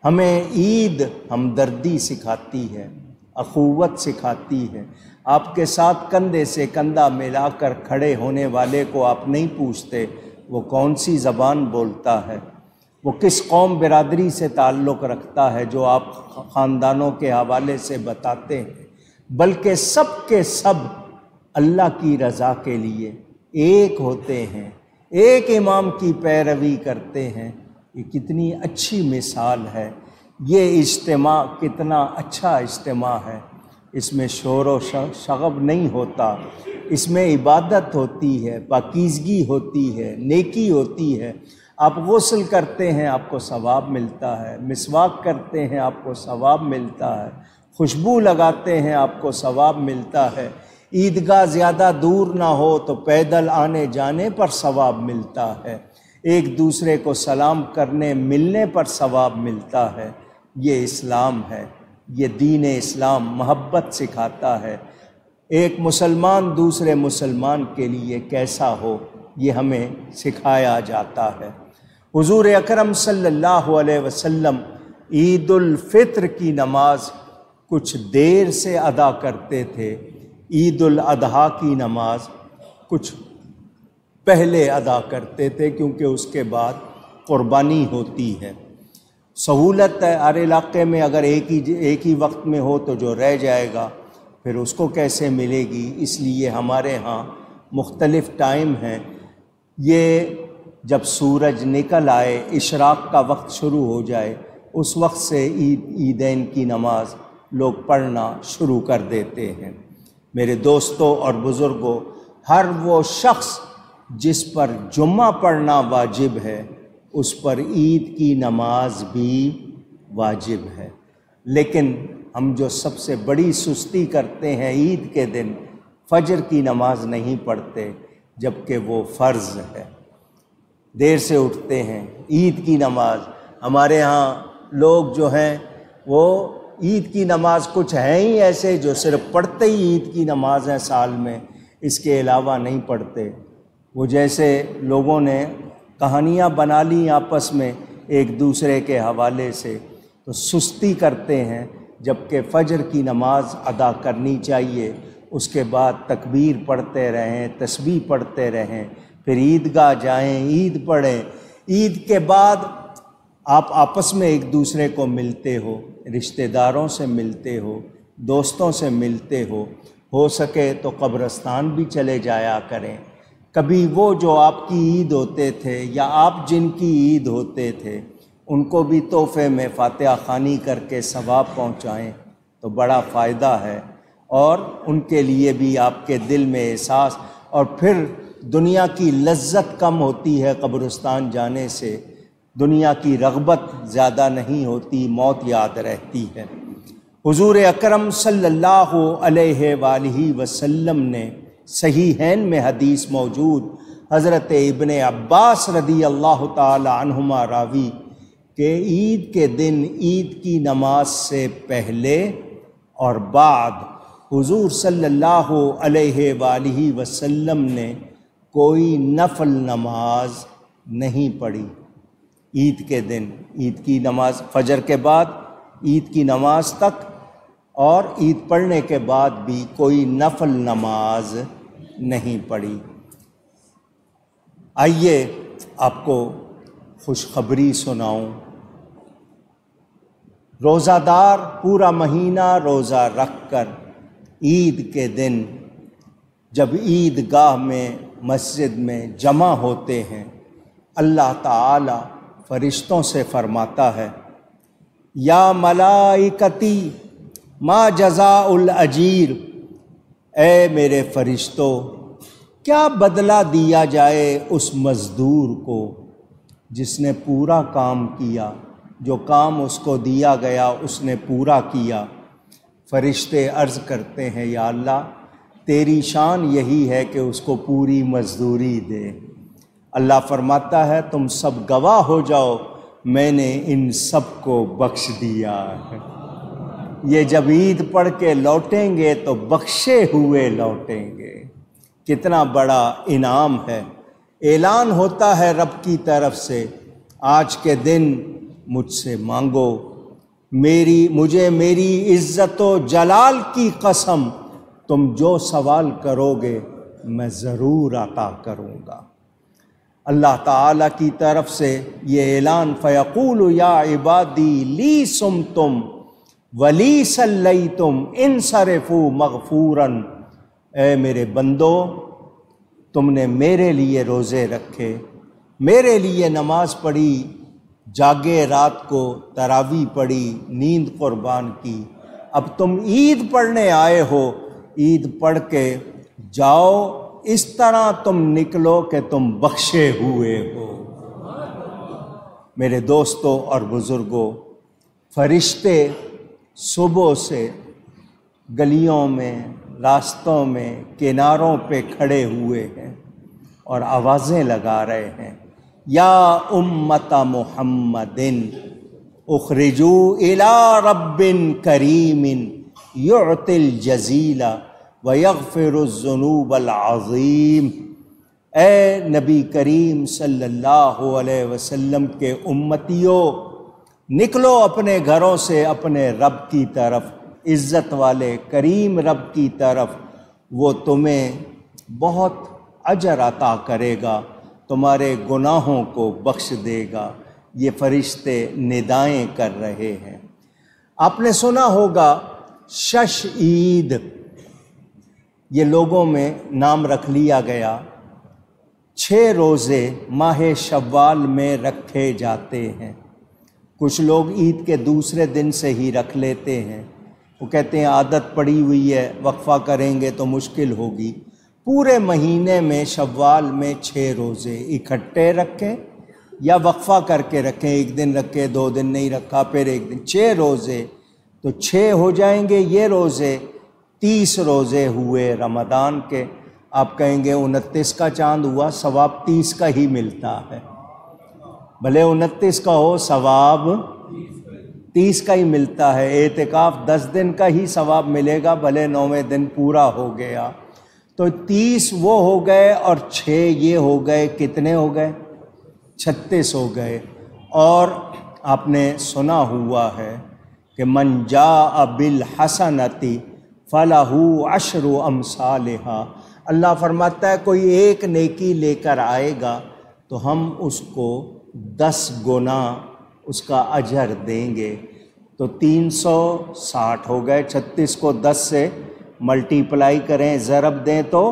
ہمیں عید ہمدردی سکھاتی ہے، اخوت سکھاتی ہے۔ آپ کے ساتھ کندھے سے کندھا ملا کر کھڑے ہونے والے کو آپ نہیں پوچھتے وہ کون سی زبان بولتا ہے، وہ کس قوم برادری سے تعلق رکھتا ہے، جو آپ خاندانوں کے حوالے سے بتاتے ہیں، بلکہ سب کے سب اللہ کی رضا کے لیے ایک ہوتے ہیں، ایک امام کی پیروی کرتے ہیں۔ یہ کتنی اچھی مثال ہے، یہ اجتماع کتنا اچھا اجتماع ہے۔ اس میں شور و شغب نہیں ہوتا، اس میں عبادت ہوتی ہے، پاکیزگی ہوتی ہے، نیکی ہوتی ہے۔ آپ غسل کرتے ہیں آپ کو ثواب ملتا ہے، مسواک کرتے ہیں آپ کو ثواب ملتا ہے، خوشبو لگاتے ہیں آپ کو ثواب ملتا ہے، عیدگاہ زیادہ دور نہ ہو تو پیدل آنے جانے پر ثواب ملتا ہے، ایک دوسرے کو سلام کرنے ملنے پر ثواب ملتا ہے۔ یہ اسلام ہے، یہ دین اسلام محبت سکھاتا ہے۔ ایک مسلمان دوسرے مسلمان کے لیے کیسا ہو یہ ہمیں سکھایا جاتا ہے۔ حضور اکرم صلی اللہ علیہ وسلم عید الفطر کی نماز کچھ دیر سے ادا کرتے تھے، عید الاضحیٰ کی نماز کچھ پہلے ادا کرتے تھے، کیونکہ اس کے بعد قربانی ہوتی ہے۔ سہولت ہے، ہر علاقے میں اگر ایک ہی وقت میں ہو تو جو رہ جائے گا پھر اس کو کیسے ملے گی، اس لیے ہمارے ہاں مختلف ٹائم ہیں۔ یہ جب سورج نکل آئے، اشراق کا وقت شروع ہو جائے، اس وقت سے عیدین کی نماز لوگ پڑھنا شروع کر دیتے ہیں۔ میرے دوستوں اور بزرگوں، ہر وہ شخص جس پر جمعہ پڑھنا واجب ہے اس پر عید کی نماز بھی واجب ہے، لیکن ہم جو سب سے بڑی سستی کرتے ہیں عید کے دن فجر کی نماز نہیں پڑھتے، جبکہ وہ فرض ہے۔ دیر سے اٹھتے ہیں، عید کی نماز ہمارے ہاں لوگ جو ہیں وہ عید کی نماز کچھ ہیں ہی ایسے جو صرف پڑھتے ہی عید کی نماز ہیں سال میں، اس کے علاوہ نہیں پڑھتے۔ وہ جیسے لوگوں نے کہانیاں بنا لی آپس میں ایک دوسرے کے حوالے سے، تو سستی کرتے ہیں، جبکہ فجر کی نماز ادا کرنی چاہیے۔ اس کے بعد تکبیر پڑھتے رہیں، تسبیح پڑھتے رہیں، پھر عیدگاہ جائیں، عید پڑھیں۔ عید کے بعد آپ آپس میں ایک دوسرے کو ملتے ہو، رشتہ داروں سے ملتے ہو، دوستوں سے ملتے ہو سکے تو قبرستان بھی چلے جایا کریں۔ کبھی وہ جو آپ کی عید ہوتے تھے یا آپ جن کی عید ہوتے تھے ان کو بھی تحفے میں فاتحہ خوانی کر کے ثواب پہنچائیں تو بڑا فائدہ ہے، اور ان کے لیے بھی آپ کے دل میں احساس، اور پھر دنیا کی لذت کم ہوتی ہے قبرستان جانے سے، دنیا کی رغبت زیادہ نہیں ہوتی، موت یاد رہتی ہے۔ حضور اکرم صلی اللہ علیہ وآلہ وسلم نے صحیحین میں حدیث موجود، حضرت ابن عباس رضی اللہ تعالی عنہما راوی کہ عید کے دن عید کی نماز سے پہلے اور بعد حضور صلی اللہ علیہ وآلہ وسلم نے کوئی نفل نماز نہیں پڑھی۔ عید کے دن عید کی نماز فجر کے بعد عید کی نماز تک، اور عید پڑھنے کے بعد بھی کوئی نفل نماز نہیں پڑھی۔ آئیے آپ کو خوشخبری سناؤں۔ روزہ دار پورا مہینہ روزہ رکھ کر عید کے دن جب عید گاہ میں مسجد میں جمع ہوتے ہیں، اللہ تعالی فرشتوں سے فرماتا ہے، یا ملائکتی ما جزاء الاجیر، اے میرے فرشتوں کیا بدلہ دیا جائے اس مزدور کو جس نے پورا کام کیا، جو کام اس کو دیا گیا اس نے پورا کیا۔ فرشتے عرض کرتے ہیں، یا اللہ تیری شان یہی ہے کہ اس کو پوری مزدوری دے۔ اللہ فرماتا ہے، تم سب گواہ ہو جاؤ، میں نے ان سب کو بخش دیا ہے۔ یہ جب عید پڑھ کے لوٹیں گے تو بخشے ہوئے لوٹیں گے۔ کتنا بڑا انعام ہے۔ اعلان ہوتا ہے رب کی طرف سے، آج کے دن مجھ سے مانگو، مجھے میری عزت و جلال کی قسم تم جو سوال کرو گے میں ضرور عطا کروں گا۔ اللہ تعالیٰ کی طرف سے یہ اعلان، فَيَقُولُ يَا عِبَادِي لِي صُمْتُمْ وَلِي صَلَّيْتُمْ انصرفوا مغفوراً، اے میرے بندو تم نے میرے لیے روزے رکھے، میرے لیے نماز پڑھی، جاگے رات کو، تراویح پڑھی، نیند قربان کی، اب تم عید پڑھنے آئے ہو، عید پڑھ کے جاؤ، اس طرح تم نکلو کہ تم بخشے ہوئے ہو۔ میرے دوستوں اور بزرگوں، فرشتے صبح سے گلیوں میں، راستوں میں، کناروں پہ کھڑے ہوئے ہیں اور آوازیں لگا رہے ہیں، یا امت محمد اخرجوا الی رب کریم یعطی الجزیل ویغفر الذنوب العظیم، اے نبی کریم صلی اللہ علیہ وسلم کے امتیوں، نکلو اپنے گھروں سے اپنے رب کی طرف، عزت والے کریم رب کی طرف، وہ تمہیں بہت اجر عطا کرے گا، تمہارے گناہوں کو بخش دے گا۔ یہ فرشتے ندائیں کر رہے ہیں۔ آپ نے سنا ہوگا شش عید، یہ لوگوں میں نام رکھ لیا گیا۔ 6 روزے ماہ شوال میں رکھے جاتے ہیں۔ کچھ لوگ عید کے دوسرے دن سے ہی رکھ لیتے ہیں، وہ کہتے ہیں عادت پڑی ہوئی ہے، وقفہ کریں گے تو مشکل ہوگی۔ پورے مہینے میں شوال میں 6 روزے اکٹھے رکھیں یا وقفہ کر کے رکھیں، ایک دن رکھے 2 دن نہیں رکھا پھر ایک دن، 6 روزے تو 6 ہو جائیں گے یہ روزے، 30 روزے ہوئے رمضان کے۔ آپ کہیں گے 29 کا چاند ہوا، ثواب 30 کا ہی ملتا ہے، بھلے 29 کا ہو ثواب 30 کا ہی ملتا ہے۔ اعتکاف 10 دن کا ہی ثواب ملے گا، بھلے 9ویں دن پورا ہو گیا۔ تو 30 وہ ہو گئے اور 6 یہ ہو گئے، کتنے ہو گئے؟ 36 ہو گئے۔ اور آپ نے سنا ہوا ہے کہ من جاء بالحسنۃ فلہ عشر امثالھا، اللہ فرماتا ہے کوئی ایک نیکی لے کر آئے گا تو ہم اس کو 10 گنا اس کا اجر دیں گے۔ تو 360 ہو گئے، 36 کو 10 سے ملٹیپلائی کریں، ضرب دیں تو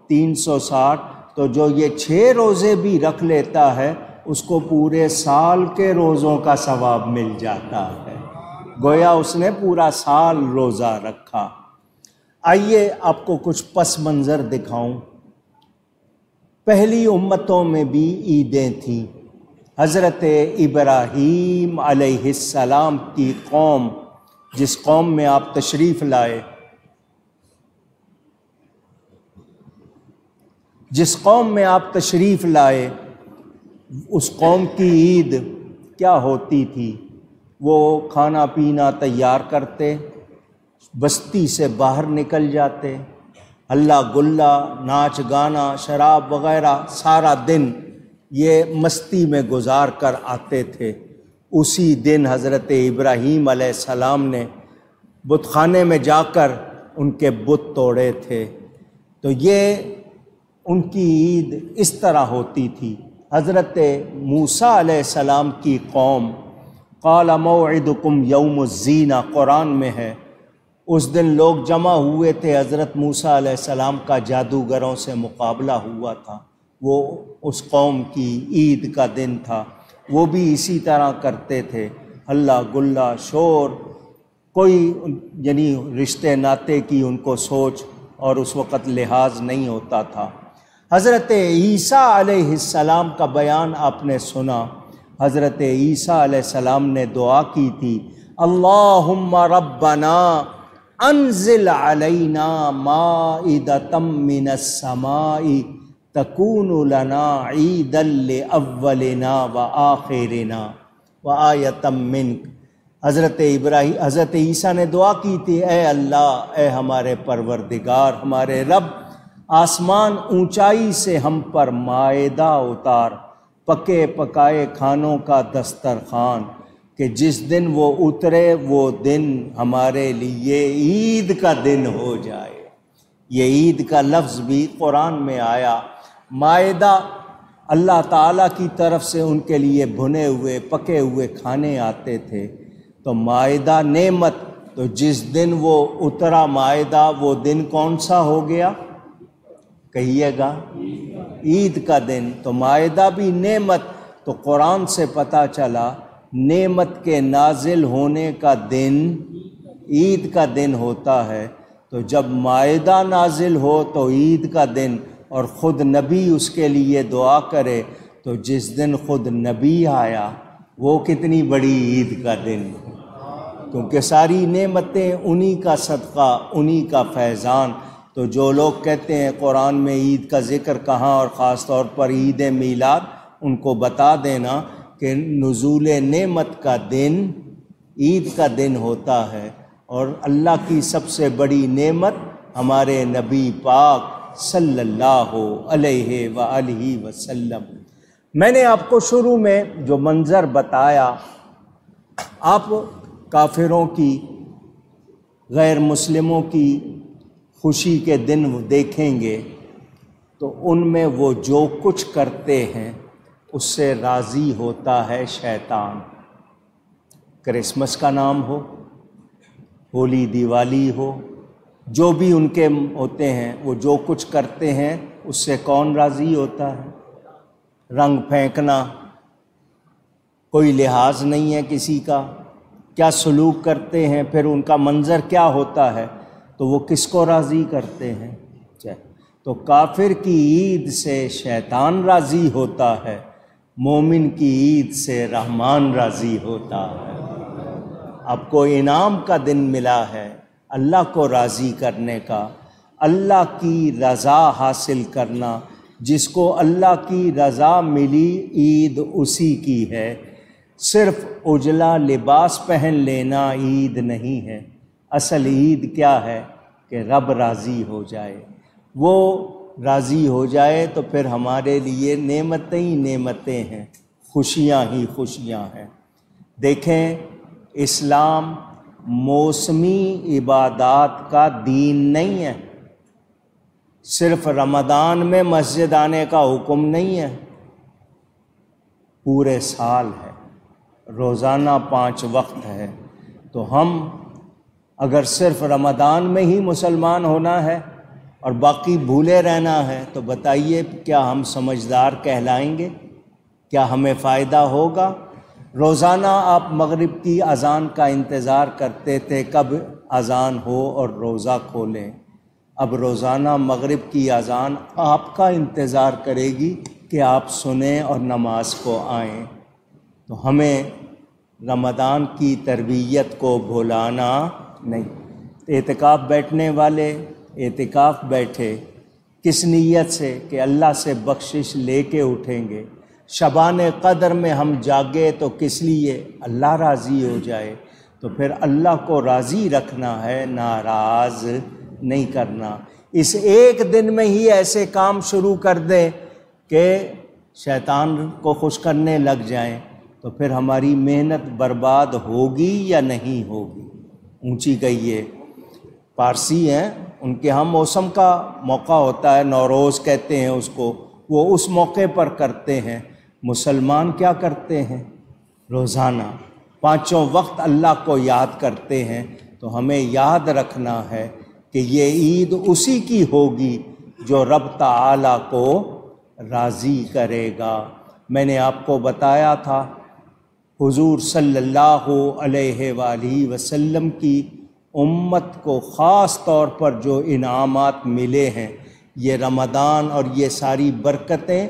360۔ تو جو یہ 6 روزے بھی رکھ لیتا ہے اس کو پورے سال کے روزوں کا ثواب مل جاتا ہے، گویا اس نے پورا سال روزہ رکھا۔ آئیے آپ کو کچھ پس منظر دکھاؤں۔ پہلی امتوں میں بھی عیدیں تھیں۔ حضرت ابراہیم علیہ السلام کی قوم، جس قوم میں آپ تشریف لائے، اس قوم کی عید کیا ہوتی تھی؟ وہ کھانا پینا تیار کرتے، بستی سے باہر نکل جاتے، ہلا گلا، ناچ گانا، شراب وغیرہ، سارا دن یہ مستی میں گزار کر آتے تھے۔ اسی دن حضرت ابراہیم علیہ السلام نے بت خانے میں جا کر ان کے بت توڑے تھے۔ تو یہ ان کی عید اس طرح ہوتی تھی۔ حضرت موسیٰ علیہ السلام کی قوم، قال موعدکم یوم الزینہ، قرآن میں ہے، اس دن لوگ جمع ہوئے تھے، حضرت موسیٰ علیہ السلام کا جادوگروں سے مقابلہ ہوا تھا، وہ اس قوم کی عید کا دن تھا۔ وہ بھی اسی طرح کرتے تھے، ہلا گلا، شور، کوئی یعنی رشتے ناطے کی ان کو سوچ اور اس وقت لحاظ نہیں ہوتا تھا۔ حضرت عیسیٰ علیہ السلام کا بیان آپ نے سنا۔ حضرت عیسیٰ علیہ السلام نے دعا کی تھی، اللہم ربنا انزل علینا مائدۃ من السماء تکون لنا عیدا لاولنا وآخرنا وآیۃ منک۔ حضرت عیسیٰ نے دعا کی تھی، اے اللہ، اے ہمارے پروردگار، ہمارے رب، آسمان اونچائی سے ہم پر مائدہ اتار، پکے پکائے کھانوں کا دسترخوان، کہ جس دن وہ اترے وہ دن ہمارے لیے عید کا دن ہو جائے۔ یہ عید کا لفظ بھی قرآن میں آیا۔ مائدہ اللہ تعالیٰ کی طرف سے ان کے لیے بھنے ہوئے پکے ہوئے کھانے آتے تھے، تو مائدہ نعمت، تو جس دن وہ اترا مائدہ وہ دن کون سا ہو گیا؟ کہیے گا، عید کا دن۔ تو مائدہ بھی نعمت، تو قرآن سے پتہ چلا نعمت کے نازل ہونے کا دن عید کا دن ہوتا ہے۔ تو جب مائدہ نازل ہو تو عید کا دن، اور خود نبی اس کے لیے دعا کرے، تو جس دن خود نبی آیا وہ کتنی بڑی عید کا دن، کیونکہ ساری نعمتیں انہی کا صدقہ، انہی کا فیضان۔ تو جو لوگ کہتے ہیں قرآن میں عید کا ذکر کہاں، اور خاص طور پر عید میلاد، ان کو بتا دینا کہ نزول نعمت کا دن عید کا دن ہوتا ہے، اور اللہ کی سب سے بڑی نعمت ہمارے نبی پاک صلی اللہ علیہ وآلہ وسلم۔ میں نے آپ کو شروع میں جو منظر بتایا، آپ کافروں کی، غیر مسلموں کی خوشی کے دن دیکھیں گے تو ان میں وہ جو کچھ کرتے ہیں اس سے راضی ہوتا ہے شیطان۔ کرسمس کا نام ہو، ہولی دیوالی ہو، جو بھی ان کے ہوتے ہیں، وہ جو کچھ کرتے ہیں اس سے کون راضی ہوتا ہے؟ رنگ پھینکنا، کوئی لحاظ نہیں ہے کسی کا، کیا سلوک کرتے ہیں، پھر ان کا منظر کیا ہوتا ہے، تو وہ کس کو راضی کرتے ہیں؟ تو کافر کی عید سے شیطان راضی ہوتا ہے، مومن کی عید سے رحمان راضی ہوتا ہے۔ آپ کو انعام کا دن ملا ہے اللہ کو راضی کرنے کا، اللہ کی رضا حاصل کرنا۔ جس کو اللہ کی رضا ملی عید اسی کی ہے۔ صرف اجلا لباس پہن لینا عید نہیں ہے، اصل عید کیا ہے کہ رب راضی ہو جائے۔ وہ راضی ہو جائے تو پھر ہمارے لیے نعمتیں ہی نعمتیں ہیں، خوشیاں ہی خوشیاں ہیں۔ دیکھیں، اسلام موسمی عبادات کا دین نہیں ہے۔ صرف رمضان میں مسجد آنے کا حکم نہیں ہے، پورے سال ہے، روزانہ 5 وقت ہے۔ تو ہم اگر صرف رمضان میں ہی مسلمان ہونا ہے اور باقی بھولے رہنا ہے تو بتائیے کیا ہم سمجھدار کہلائیں گے؟ کیا ہمیں فائدہ ہوگا؟ روزانہ آپ مغرب کی اذان کا انتظار کرتے تھے کب اذان ہو اور روزہ کھولیں۔ اب روزانہ مغرب کی اذان آپ کا انتظار کرے گی کہ آپ سنیں اور نماز کو آئیں۔ تو ہمیں رمضان کی تربیت کو بھولانا نہیں۔ اعتکاف بیٹھنے والے اعتکاف بیٹھے کس نیت سے کہ اللہ سے بخشش لے کے اٹھیں گے۔ شبان قدر میں ہم جاگے تو کس لیے؟ اللہ راضی ہو جائے۔ تو پھر اللہ کو راضی رکھنا ہے، ناراض نہیں کرنا۔ اس ایک دن میں ہی ایسے کام شروع کر دیں کہ شیطان کو خوش کرنے لگ جائیں تو پھر ہماری محنت برباد ہوگی یا نہیں ہوگی؟ اونچی کہیے۔ پارسی ہیں، ان کے ہاں موسم کا موقع ہوتا ہے، نوروز کہتے ہیں اس کو، وہ اس موقع پر کرتے ہیں۔ مسلمان کیا کرتے ہیں؟ روزانہ 5 وقت اللہ کو یاد کرتے ہیں۔ تو ہمیں یاد رکھنا ہے کہ یہ عید اسی کی ہوگی جو رب تعالیٰ کو راضی کرے گا۔ میں نے آپ کو بتایا تھا حضور صلی اللہ علیہ وآلہ وسلم کی امت کو خاص طور پر جو انعامات ملے ہیں، یہ رمضان اور یہ ساری برکتیں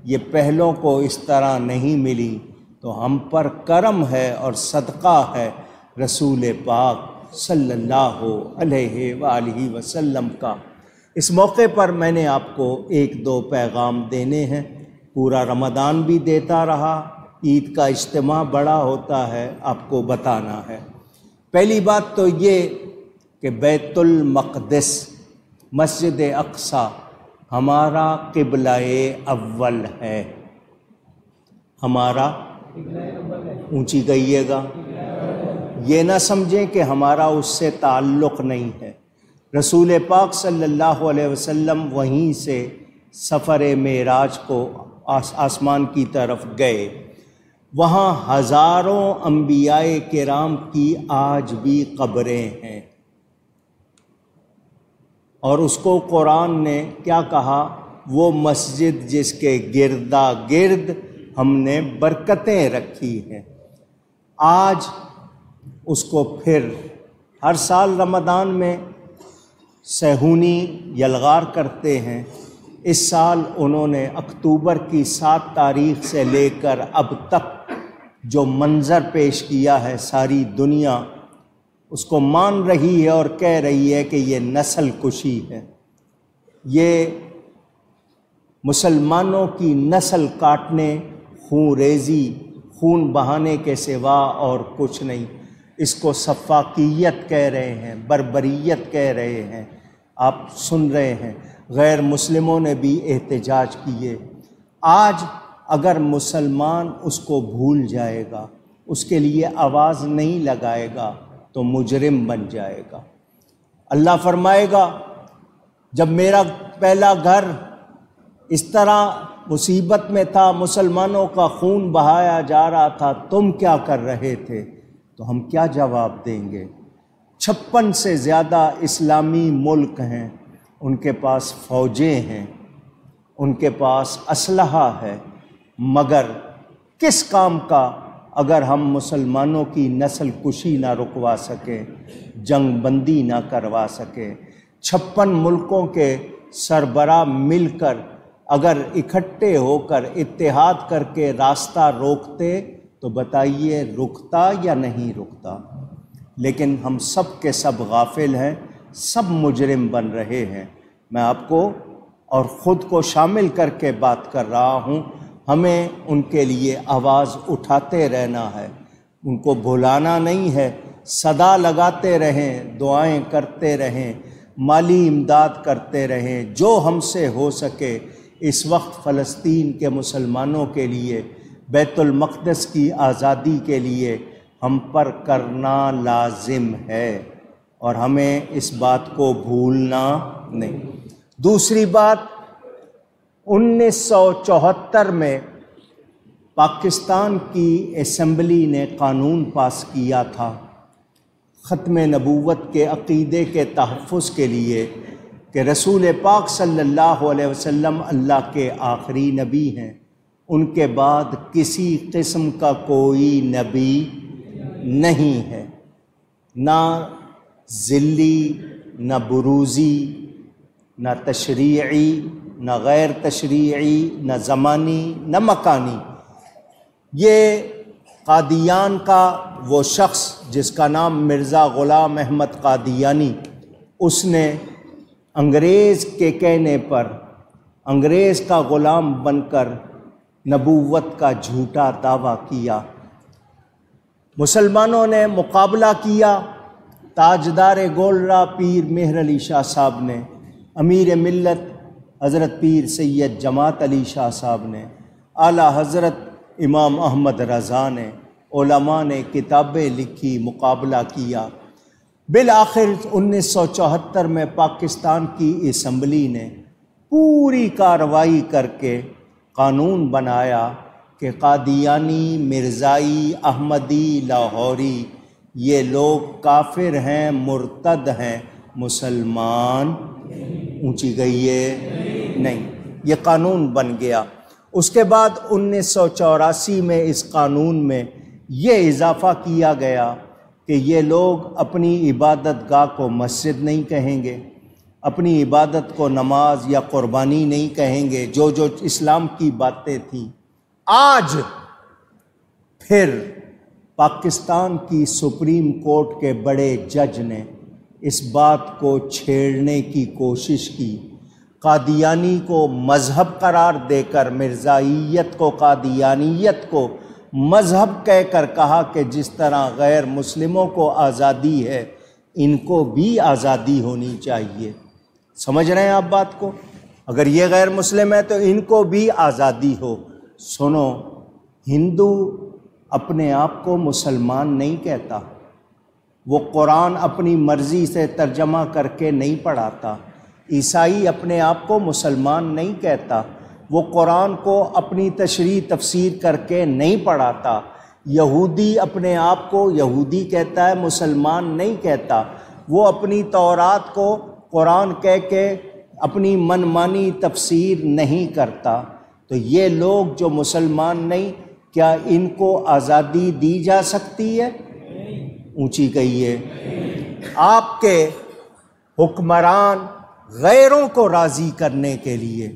یہ پہلوں کو اس طرح نہیں ملی۔ تو ہم پر کرم ہے اور صدقہ ہے رسول پاک صلی اللہ علیہ وآلہ وسلم کا۔ اس موقع پر میں نے آپ کو 1-2 پیغام دینے ہیں۔ پورا رمضان بھی دیتا رہا، عید کا اجتماع بڑا ہوتا ہے، آپ کو بتانا ہے۔ پہلی بات تو یہ کہ بیت المقدس، مسجد اقصی ہمارا قبلہ اول ہے۔ ہمارا اونچی کہیے گا۔ یہ نہ سمجھیں کہ ہمارا اس سے تعلق نہیں ہے۔ رسول پاک صلی اللہ علیہ وسلم وہیں سے سفر معراج کو آسمان کی طرف گئے، وہاں ہزاروں انبیاء کرام کی آج بھی قبریں ہیں، اور اس کو قرآن نے کیا کہا؟ وہ مسجد جس کے گردا گرد ہم نے برکتیں رکھی ہیں۔ آج اس کو پھر ہر سال رمضان میں سہونی یلغار کرتے ہیں۔ اس سال انہوں نے اکتوبر کی 7 تاریخ سے لے کر اب تک جو منظر پیش کیا ہے، ساری دنیا اس کو مان رہی ہے اور کہہ رہی ہے کہ یہ نسل کشی ہے، یہ مسلمانوں کی نسل کاٹنے، خون ریزی، خون بہانے کے سوا اور کچھ نہیں۔ اس کو سفاکیت کہہ رہے ہیں، بربریت کہہ رہے ہیں۔ آپ سن رہے ہیں غیر مسلموں نے بھی احتجاج کیے۔ آج اگر مسلمان اس کو بھول جائے گا، اس کے لیے آواز نہیں لگائے گا تو مجرم بن جائے گا۔ اللہ فرمائے گا جب میرا پہلا گھر اس طرح مصیبت میں تھا، مسلمانوں کا خون بہایا جا رہا تھا، تم کیا کر رہے تھے؟ تو ہم کیا جواب دیں گے؟ 56 سے زیادہ اسلامی ملک ہیں، ان کے پاس فوجیں ہیں، ان کے پاس اسلحہ ہے، مگر کس کام کا اگر ہم مسلمانوں کی نسل کشی نہ رکوا سکیں، جنگ بندی نہ کروا سکیں؟ 56 ملکوں کے سربراہ مل کر اگر اکٹھے ہو کر اتحاد کر کے راستہ روکتے تو بتائیے رکتا یا نہیں رکتا؟ لیکن ہم سب کے سب غافل ہیں، سب مجرم بن رہے ہیں۔ میں آپ کو اور خود کو شامل کر کے بات کر رہا ہوں، ہمیں ان کے لیے آواز اٹھاتے رہنا ہے، ان کو بھلانا نہیں ہے۔ صدا لگاتے رہیں، دعائیں کرتے رہیں، مالی امداد کرتے رہیں، جو ہم سے ہو سکے۔ اس وقت فلسطین کے مسلمانوں کے لیے، بیت المقدس کی آزادی کے لیے ہم پر کرنا لازم ہے، اور ہمیں اس بات کو بھولنا نہیں۔ دوسری بات، 1974 میں پاکستان کی اسمبلی نے قانون پاس کیا تھا ختم نبوت کے عقیدے کے تحفظ کے لیے، کہ رسول پاک صلی اللہ علیہ وسلم اللہ کے آخری نبی ہیں، ان کے بعد کسی قسم کا کوئی نبی نہیں ہے، نہ ذلی، نہ بروزی، نہ تشریعی، نہ غیر تشریعی، نہ زمانی، نہ مکانی۔ یہ قادیان کا وہ شخص جس کا نام مرزا غلام احمد قادیانی، اس نے انگریز کے کہنے پر انگریز کا غلام بن کر نبوت کا جھوٹا دعویٰ کیا۔ مسلمانوں نے مقابلہ کیا، تاجدار گولرا پیر مہر علی شاہ صاحب نے، امیر ملت حضرت پیر سید جماعت علی شاہ صاحب نے، اعلیٰ حضرت امام احمد رضا نے، علماء نے کتابیں لکھی، مقابلہ کیا۔ بالآخر 1974 میں پاکستان کی اسمبلی نے پوری کارروائی کر کے قانون بنایا کہ قادیانی، مرزائی، احمدی، لاہوری یہ لوگ کافر ہیں، مرتد ہیں، مسلمان اونچی گئی ہے نہیں۔ یہ قانون بن گیا۔ اس کے بعد 1984 میں اس قانون میں یہ اضافہ کیا گیا کہ یہ لوگ اپنی عبادت گاہ کو مسجد نہیں کہیں گے، اپنی عبادت کو نماز یا قربانی نہیں کہیں گے، جو اسلام کی باتیں تھیں۔ آج پھر پاکستان کی سپریم کورٹ کے بڑے جج نے اس بات کو چھیڑنے کی کوشش کی، قادیانی کو مذہب قرار دے کر، مرزائیت کو، قادیانیت کو مذہب کہہ کر کہا کہ جس طرح غیر مسلموں کو آزادی ہے، ان کو بھی آزادی ہونی چاہیے۔ سمجھ رہے ہیں آپ بات کو؟ اگر یہ غیر مسلم ہے تو ان کو بھی آزادی ہو۔ سنو، ہندو اپنے آپ کو مسلمان نہیں کہتا، وہ قرآن اپنی مرضی سے ترجمہ کر کے نہیں پڑھاتا۔ عیسائی اپنے آپ کو مسلمان نہیں کہتا، وہ قرآن کو اپنی تشریح تفسیر کر کے نہیں پڑھاتا۔ یہودی اپنے آپ کو یہودی کہتا ہے، مسلمان نہیں کہتا، وہ اپنی تورات کو قرآن کہہ کے اپنی منمانی تفسیر نہیں کرتا۔ تو یہ لوگ جو مسلمان نہیں، کیا ان کو آزادی دی جا سکتی ہے؟ اونچی کہیے۔ آپ کے حکمران غیروں کو راضی کرنے کے لیے،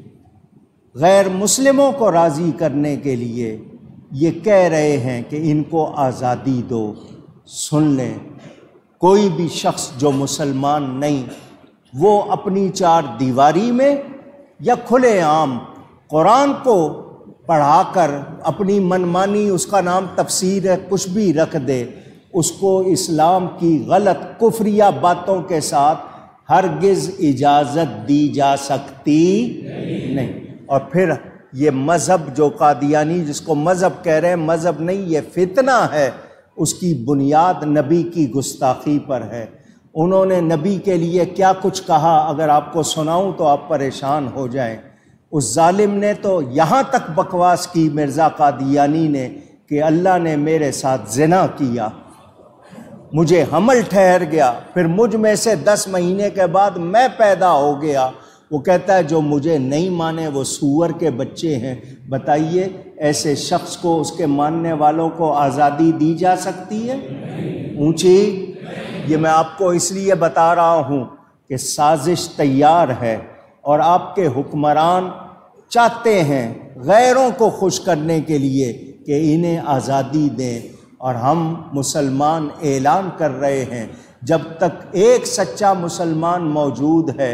غیر مسلموں کو راضی کرنے کے لیے یہ کہہ رہے ہیں کہ ان کو آزادی دو۔ سن لیں، کوئی بھی شخص جو مسلمان نہیں، وہ اپنی چار دیواری میں یا کھلے عام قرآن کو پڑھا کر اپنی منمانی، اس کا نام تفسیر ہے، کچھ بھی رکھ دے، اس کو اسلام کی غلط کفریہ باتوں کے ساتھ ہرگز اجازت دی جا سکتی نہیں۔ اور پھر یہ مذہب جو قادیانی جس کو مذہب کہہ رہے ہیں، مذہب نہیں، یہ فتنہ ہے، اس کی بنیاد نبی کی گستاخی پر ہے۔ انہوں نے نبی کے لیے کیا کچھ کہا، اگر آپ کو سناؤں تو آپ پریشان ہو جائیں۔ اس ظالم نے تو یہاں تک بکواس کی، مرزا قادیانی نے، کہ اللہ نے میرے ساتھ زنا کیا، مجھے حمل ٹھہر گیا، پھر مجھ میں سے 10 مہینے کے بعد میں پیدا ہو گیا۔ وہ کہتا ہے جو مجھے نہیں مانے وہ سور کے بچے ہیں۔ بتائیے ایسے شخص کو، اس کے ماننے والوں کو آزادی دی جا سکتی ہے؟ اونچی۔ یہ میں آپ کو اس لیے بتا رہا ہوں کہ سازش تیار ہے، اور آپ کے حکمران چاہتے ہیں غیروں کو خوش کرنے کے لیے کہ انہیں آزادی دیں، اور ہم مسلمان اعلان کر رہے ہیں جب تک ایک سچا مسلمان موجود ہے،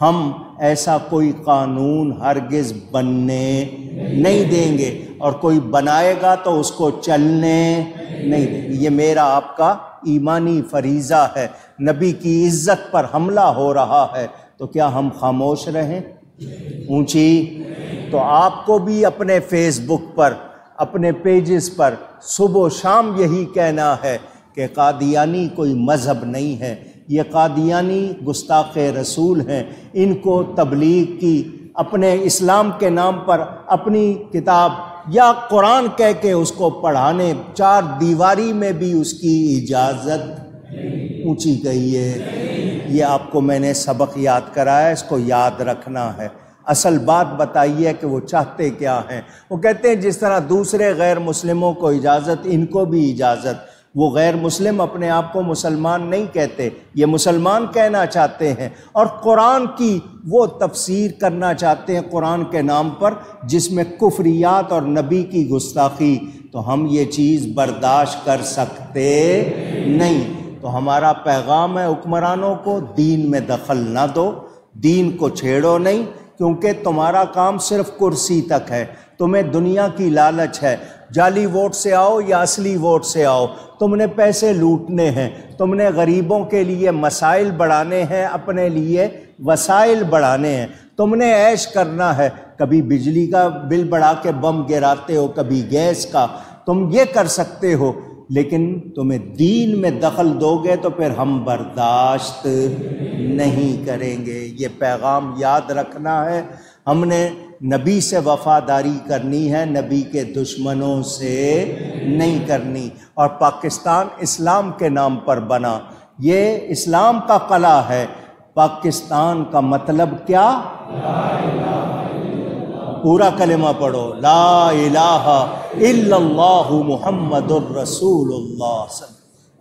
ہم ایسا کوئی قانون ہرگز بننے نہیں دیں گے، اور کوئی بنائے گا تو اس کو چلنے نہیں دیں گے۔ یہ میرا آپ کا ایمانی فریضہ ہے۔ نبی کی عزت پر حملہ ہو رہا ہے تو کیا ہم خاموش رہیں؟ اونچی۔ تو آپ کو بھی اپنے فیس بک پر، اپنے پیجز پر صبح و شام یہی کہنا ہے کہ قادیانی کوئی مذہب نہیں ہے، یہ قادیانی گستاخ رسول ہیں۔ ان کو تبلیغ کی، اپنے اسلام کے نام پر اپنی کتاب یا قرآن کہہ کے اس کو پڑھانے، چار دیواری میں بھی اس کی اجازت، اونچی کہیے۔ یہ آپ کو میں نے سبق یاد کرایا، اس کو یاد رکھنا ہے۔ اصل بات بتائیے کہ وہ چاہتے کیا ہیں۔ وہ کہتے ہیں جس طرح دوسرے غیر مسلموں کو اجازت، ان کو بھی اجازت۔ وہ غیر مسلم اپنے آپ کو مسلمان نہیں کہتے، یہ مسلمان کہنا چاہتے ہیں، اور قرآن کی وہ تفسیر کرنا چاہتے ہیں قرآن کے نام پر جس میں کفریات اور نبی کی گستاخی۔ تو ہم یہ چیز برداشت کر سکتے نہیں۔ تو ہمارا پیغام ہے حکمرانوں کو، دین میں دخل نہ دو، دین کو چھیڑو نہیں، کیونکہ تمہارا کام صرف کرسی تک ہے۔ تمہیں دنیا کی لالچ ہے، جعلی ووٹ سے آؤ یا اصلی ووٹ سے آؤ، تم نے پیسے لوٹنے ہیں، تم نے غریبوں کے لیے مسائل بڑھانے ہیں، اپنے لیے وسائل بڑھانے ہیں، تم نے عیش کرنا ہے، کبھی بجلی کا بل بڑھا کے بم گراتے ہو، کبھی گیس کا، تم یہ کر سکتے ہو، لیکن تمہیں دین میں دخل دو گے تو پھر ہم برداشت نہیں کریں گے۔ یہ پیغام یاد رکھنا ہے۔ ہم نے نبی سے وفاداری کرنی ہے، نبی کے دشمنوں سے نہیں کرنی۔ اور پاکستان اسلام کے نام پر بنا، یہ اسلام کا قلعہ ہے۔ پاکستان کا مطلب کیا؟ پورا کلمہ پڑھو، لا الہ الا اللہ محمد الرسول اللہ۔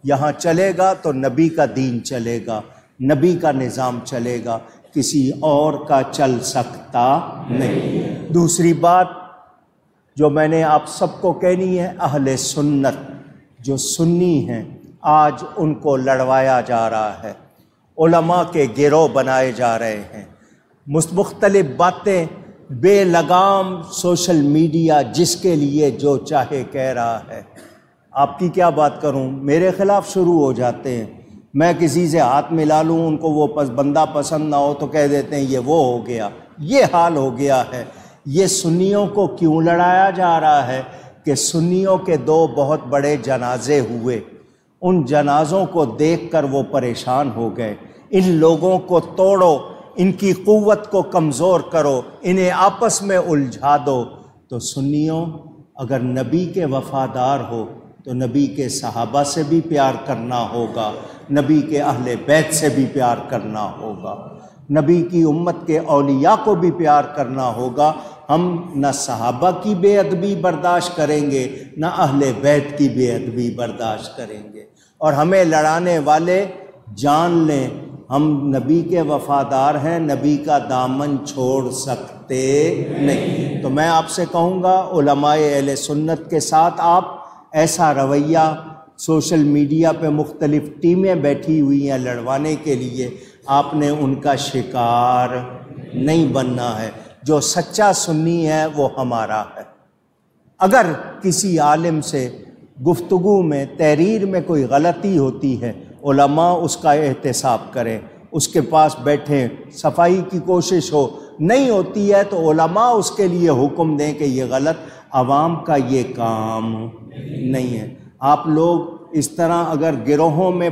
یہاں چلے گا تو نبی کا دین چلے گا، نبی کا نظام چلے گا، کسی اور کا چل سکتا نہیں۔ دوسری بات جو میں نے آپ سب کو کہنی ہے، اہل سنت جو سنی ہیں آج ان کو لڑوایا جا رہا ہے، علماء کے گروہ بنائے جا رہے ہیں، مختلف باتیں بے لگام سوشل میڈیا جس کے لیے جو چاہے کہہ رہا ہے۔ آپ کی کیا بات کروں، میرے خلاف شروع ہو جاتے ہیں، میں کسی سے ہاتھ ملا لوں، ان کو وہ بندہ پسند نہ ہو تو کہہ دیتے ہیں یہ وہ ہو گیا، یہ حال ہو گیا ہے۔ یہ سنیوں کو کیوں لڑایا جا رہا ہے؟ کہ سنیوں کے 2 بہت بڑے جنازے ہوئے، ان جنازوں کو دیکھ کر وہ پریشان ہو گئے، ان لوگوں کو توڑو، ان کی قوت کو کمزور کرو، انہیں آپس میں الجھا دو۔ تو سنیوں، اگر نبی کے وفادار ہو تو نبی کے صحابہ سے بھی پیار کرنا ہوگا، نبی کے اہل بیت سے بھی پیار کرنا ہوگا، نبی کی امت کے اولیاء کو بھی پیار کرنا ہوگا۔ ہم نہ صحابہ کی بے ادبی برداشت کریں گے، نہ اہل بیت کی بے ادبی برداشت کریں گے، اور ہمیں لڑانے والے جان لیں ہم نبی کے وفادار ہیں، نبی کا دامن چھوڑ سکتے نہیں۔ تو میں آپ سے کہوں گا، علماء اہل سنت کے ساتھ آپ ایسا رویہ، سوشل میڈیا پہ مختلف ٹیمیں بیٹھی ہوئی ہیں لڑوانے کے لیے، آپ نے ان کا شکار نہیں بننا ہے۔ جو سچا سنی ہے وہ ہمارا ہے۔ اگر کسی عالم سے گفتگو میں، تحریر میں کوئی غلطی ہوتی ہے، علماء اس کا احتساب کریں، اس کے پاس بیٹھیں، صفائی کی کوشش ہو، نہیں ہوتی ہے تو علماء اس کے لیے حکم دیں کہ یہ غلط، عوام کا یہ کام نہیں ہے۔ آپ لوگ اس طرح اگر گروہوں میں،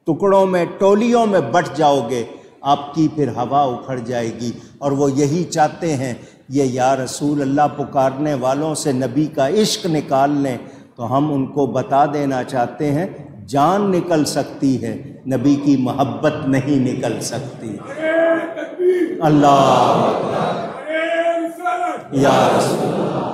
ٹکڑوں میں، ٹولیوں میں بٹ جاؤ گے، آپ کی پھر ہوا اکھڑ جائے گی، اور وہ یہی چاہتے ہیں، یہ یا رسول اللہ پکارنے والوں سے نبی کا عشق نکال لیں۔ تو ہم ان کو بتا دینا چاہتے ہیں، جان نکل سکتی ہے، نبی کی محبت نہیں نکل سکتی۔ اللہ یا رسول اللہ۔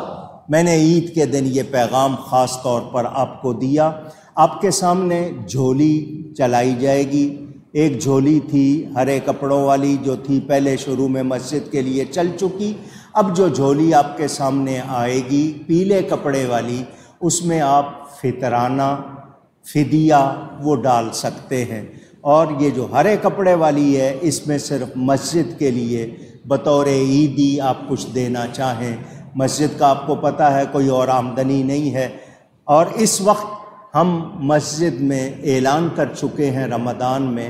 میں نے عید کے دن یہ پیغام خاص طور پر آپ کو دیا۔ آپ کے سامنے جھولی چلائی جائے گی۔ ایک جھولی تھی ہرے کپڑوں والی، جو تھی پہلے شروع میں مسجد کے لیے چل چکی۔ اب جو جھولی آپ کے سامنے آئے گی پیلے کپڑے والی، اس میں آپ فطرانہ، فدیہ وہ ڈال سکتے ہیں، اور یہ جو ہرے کپڑے والی ہے اس میں صرف مسجد کے لیے بطور عیدی آپ کچھ دینا چاہیں۔ مسجد کا آپ کو پتہ ہے کوئی اور آمدنی نہیں ہے، اور اس وقت ہم مسجد میں اعلان کر چکے ہیں رمضان میں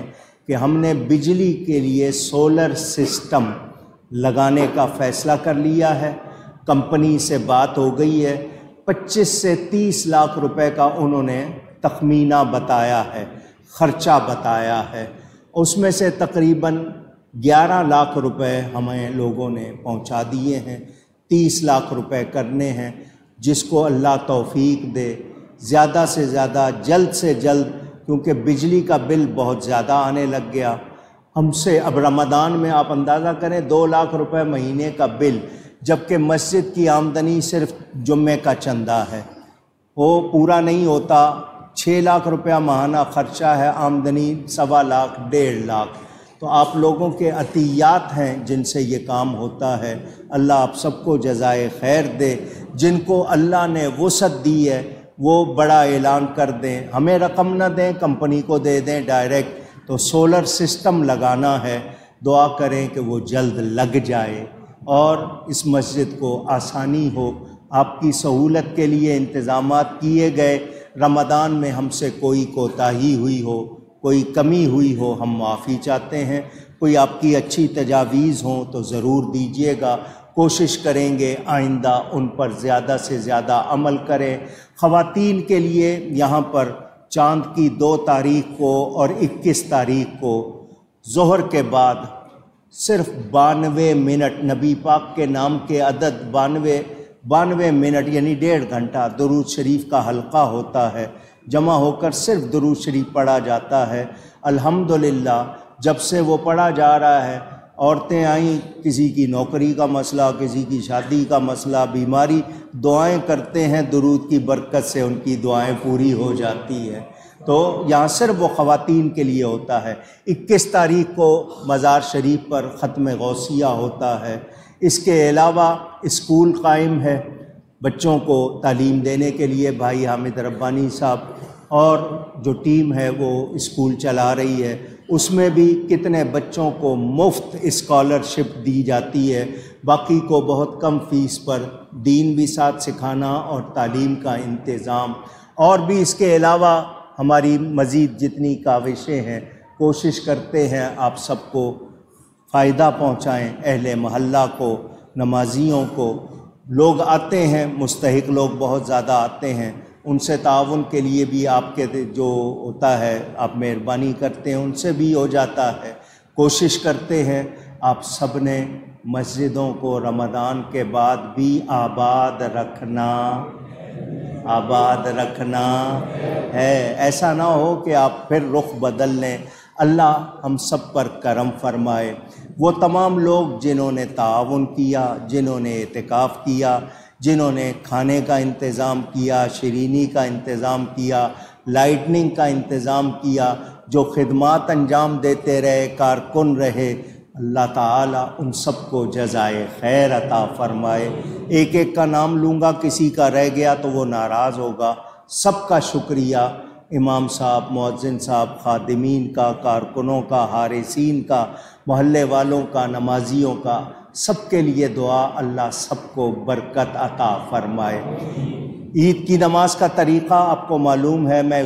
کہ ہم نے بجلی کے لیے سولر سسٹم لگانے کا فیصلہ کر لیا ہے۔ کمپنی سے بات ہو گئی ہے، 25 سے 30 لاکھ روپے کا انہوں نے تخمینہ بتایا ہے، خرچہ بتایا ہے۔ اس میں سے تقریباً 11 لاکھ روپے ہمیں لوگوں نے پہنچا دیے ہیں، 30 لاکھ روپے کرنے ہیں۔ جس کو اللہ توفیق دے، زیادہ سے زیادہ، جلد سے جلد، کیونکہ بجلی کا بل بہت زیادہ آنے لگ گیا ہم سے۔ اب رمضان میں آپ اندازہ کریں 2 لاکھ روپے مہینے کا بل، جبکہ مسجد کی آمدنی صرف جمعے کا چندہ ہے، وہ پورا نہیں ہوتا۔ 6 لاکھ روپیہ ماہانہ خرچہ ہے، آمدنی 1.25 لاکھ، 1.5 لاکھ۔ تو آپ لوگوں کے عطیات ہیں جن سے یہ کام ہوتا ہے۔ اللہ آپ سب کو جزائے خیر دے۔ جن کو اللہ نے وسعت دی ہے وہ بڑا اعلان کر دیں، ہمیں رقم نہ دیں، کمپنی کو دے دیں ڈائریکٹ۔ تو سولر سسٹم لگانا ہے، دعا کریں کہ وہ جلد لگ جائے اور اس مسجد کو آسانی ہو۔ آپ کی سہولت کے لیے انتظامات کیے گئے۔ رمضان میں ہم سے کوئی کوتاہی ہوئی ہو، کوئی کمی ہوئی ہو، ہم معافی چاہتے ہیں۔ کوئی آپ کی اچھی تجاویز ہوں تو ضرور دیجیے گا، کوشش کریں گے آئندہ ان پر زیادہ سے زیادہ عمل کریں۔ خواتین کے لیے یہاں پر چاند کی 2 تاریخ کو اور 21 تاریخ کو ظہر کے بعد صرف 92 منٹ، نبی پاک کے نام کے عدد 92 منٹ یعنی 1.5 گھنٹہ درود شریف کا حلقہ ہوتا ہے، جمع ہو کر صرف درود شریف پڑھا جاتا ہے۔ الحمدللہ جب سے وہ پڑھا جا رہا ہے، عورتیں آئیں، کسی کی نوکری کا مسئلہ، کسی کی شادی کا مسئلہ، بیماری، دعائیں کرتے ہیں، درود کی برکت سے ان کی دعائیں پوری ہو جاتی ہیں۔ تو یہاں صرف وہ خواتین کے لیے ہوتا ہے۔ 21 تاریخ کو مزار شریف پر ختم غوثیہ ہوتا ہے۔ اس کے علاوہ اسکول قائم ہے بچوں کو تعلیم دینے کے لیے، بھائی حامد ربانی صاحب اور جو ٹیم ہے وہ اسکول چلا رہی ہے۔ اس میں بھی کتنے بچوں کو مفت اسکالرشپ دی جاتی ہے، باقی کو بہت کم فیس پر دین بھی ساتھ سکھانا اور تعلیم کا انتظام۔ اور بھی اس کے علاوہ ہماری مزید جتنی کاوشیں ہیں، کوشش کرتے ہیں آپ سب کو فائدہ پہنچائیں، اہل محلہ کو، نمازیوں کو، لوگ آتے ہیں، مستحق لوگ بہت زیادہ آتے ہیں، ان سے تعاون کے لیے بھی آپ کے جو ہوتا ہے آپ مہربانی کرتے ہیں، ان سے بھی ہو جاتا ہے۔ کوشش کرتے ہیں آپ سب نے مسجدوں کو رمضان کے بعد بھی آباد رکھنا ہے۔ ایسا نہ ہو کہ آپ پھر رخ بدل لیں۔ اللہ ہم سب پر کرم فرمائے۔ وہ تمام لوگ جنہوں نے تعاون کیا، جنہوں نے اعتکاف کیا، جنہوں نے کھانے کا انتظام کیا، شیرینی کا انتظام کیا، لائٹننگ کا انتظام کیا، جو خدمات انجام دیتے رہے، کارکن رہے، اللہ تعالیٰ ان سب کو جزائے خیر عطا فرمائے۔ ایک ایک کا نام لوں گا، کسی کا رہ گیا تو وہ ناراض ہوگا۔ سب کا شکریہ، امام صاحب، مؤذن صاحب، خادمین کا، کارکنوں کا، حارسین کا، محلے والوں کا، نمازیوں کا، سب کے لیے دعا، اللہ سب کو برکت عطا فرمائے۔ عید کی نماز کا طریقہ آپ کو معلوم ہے، میں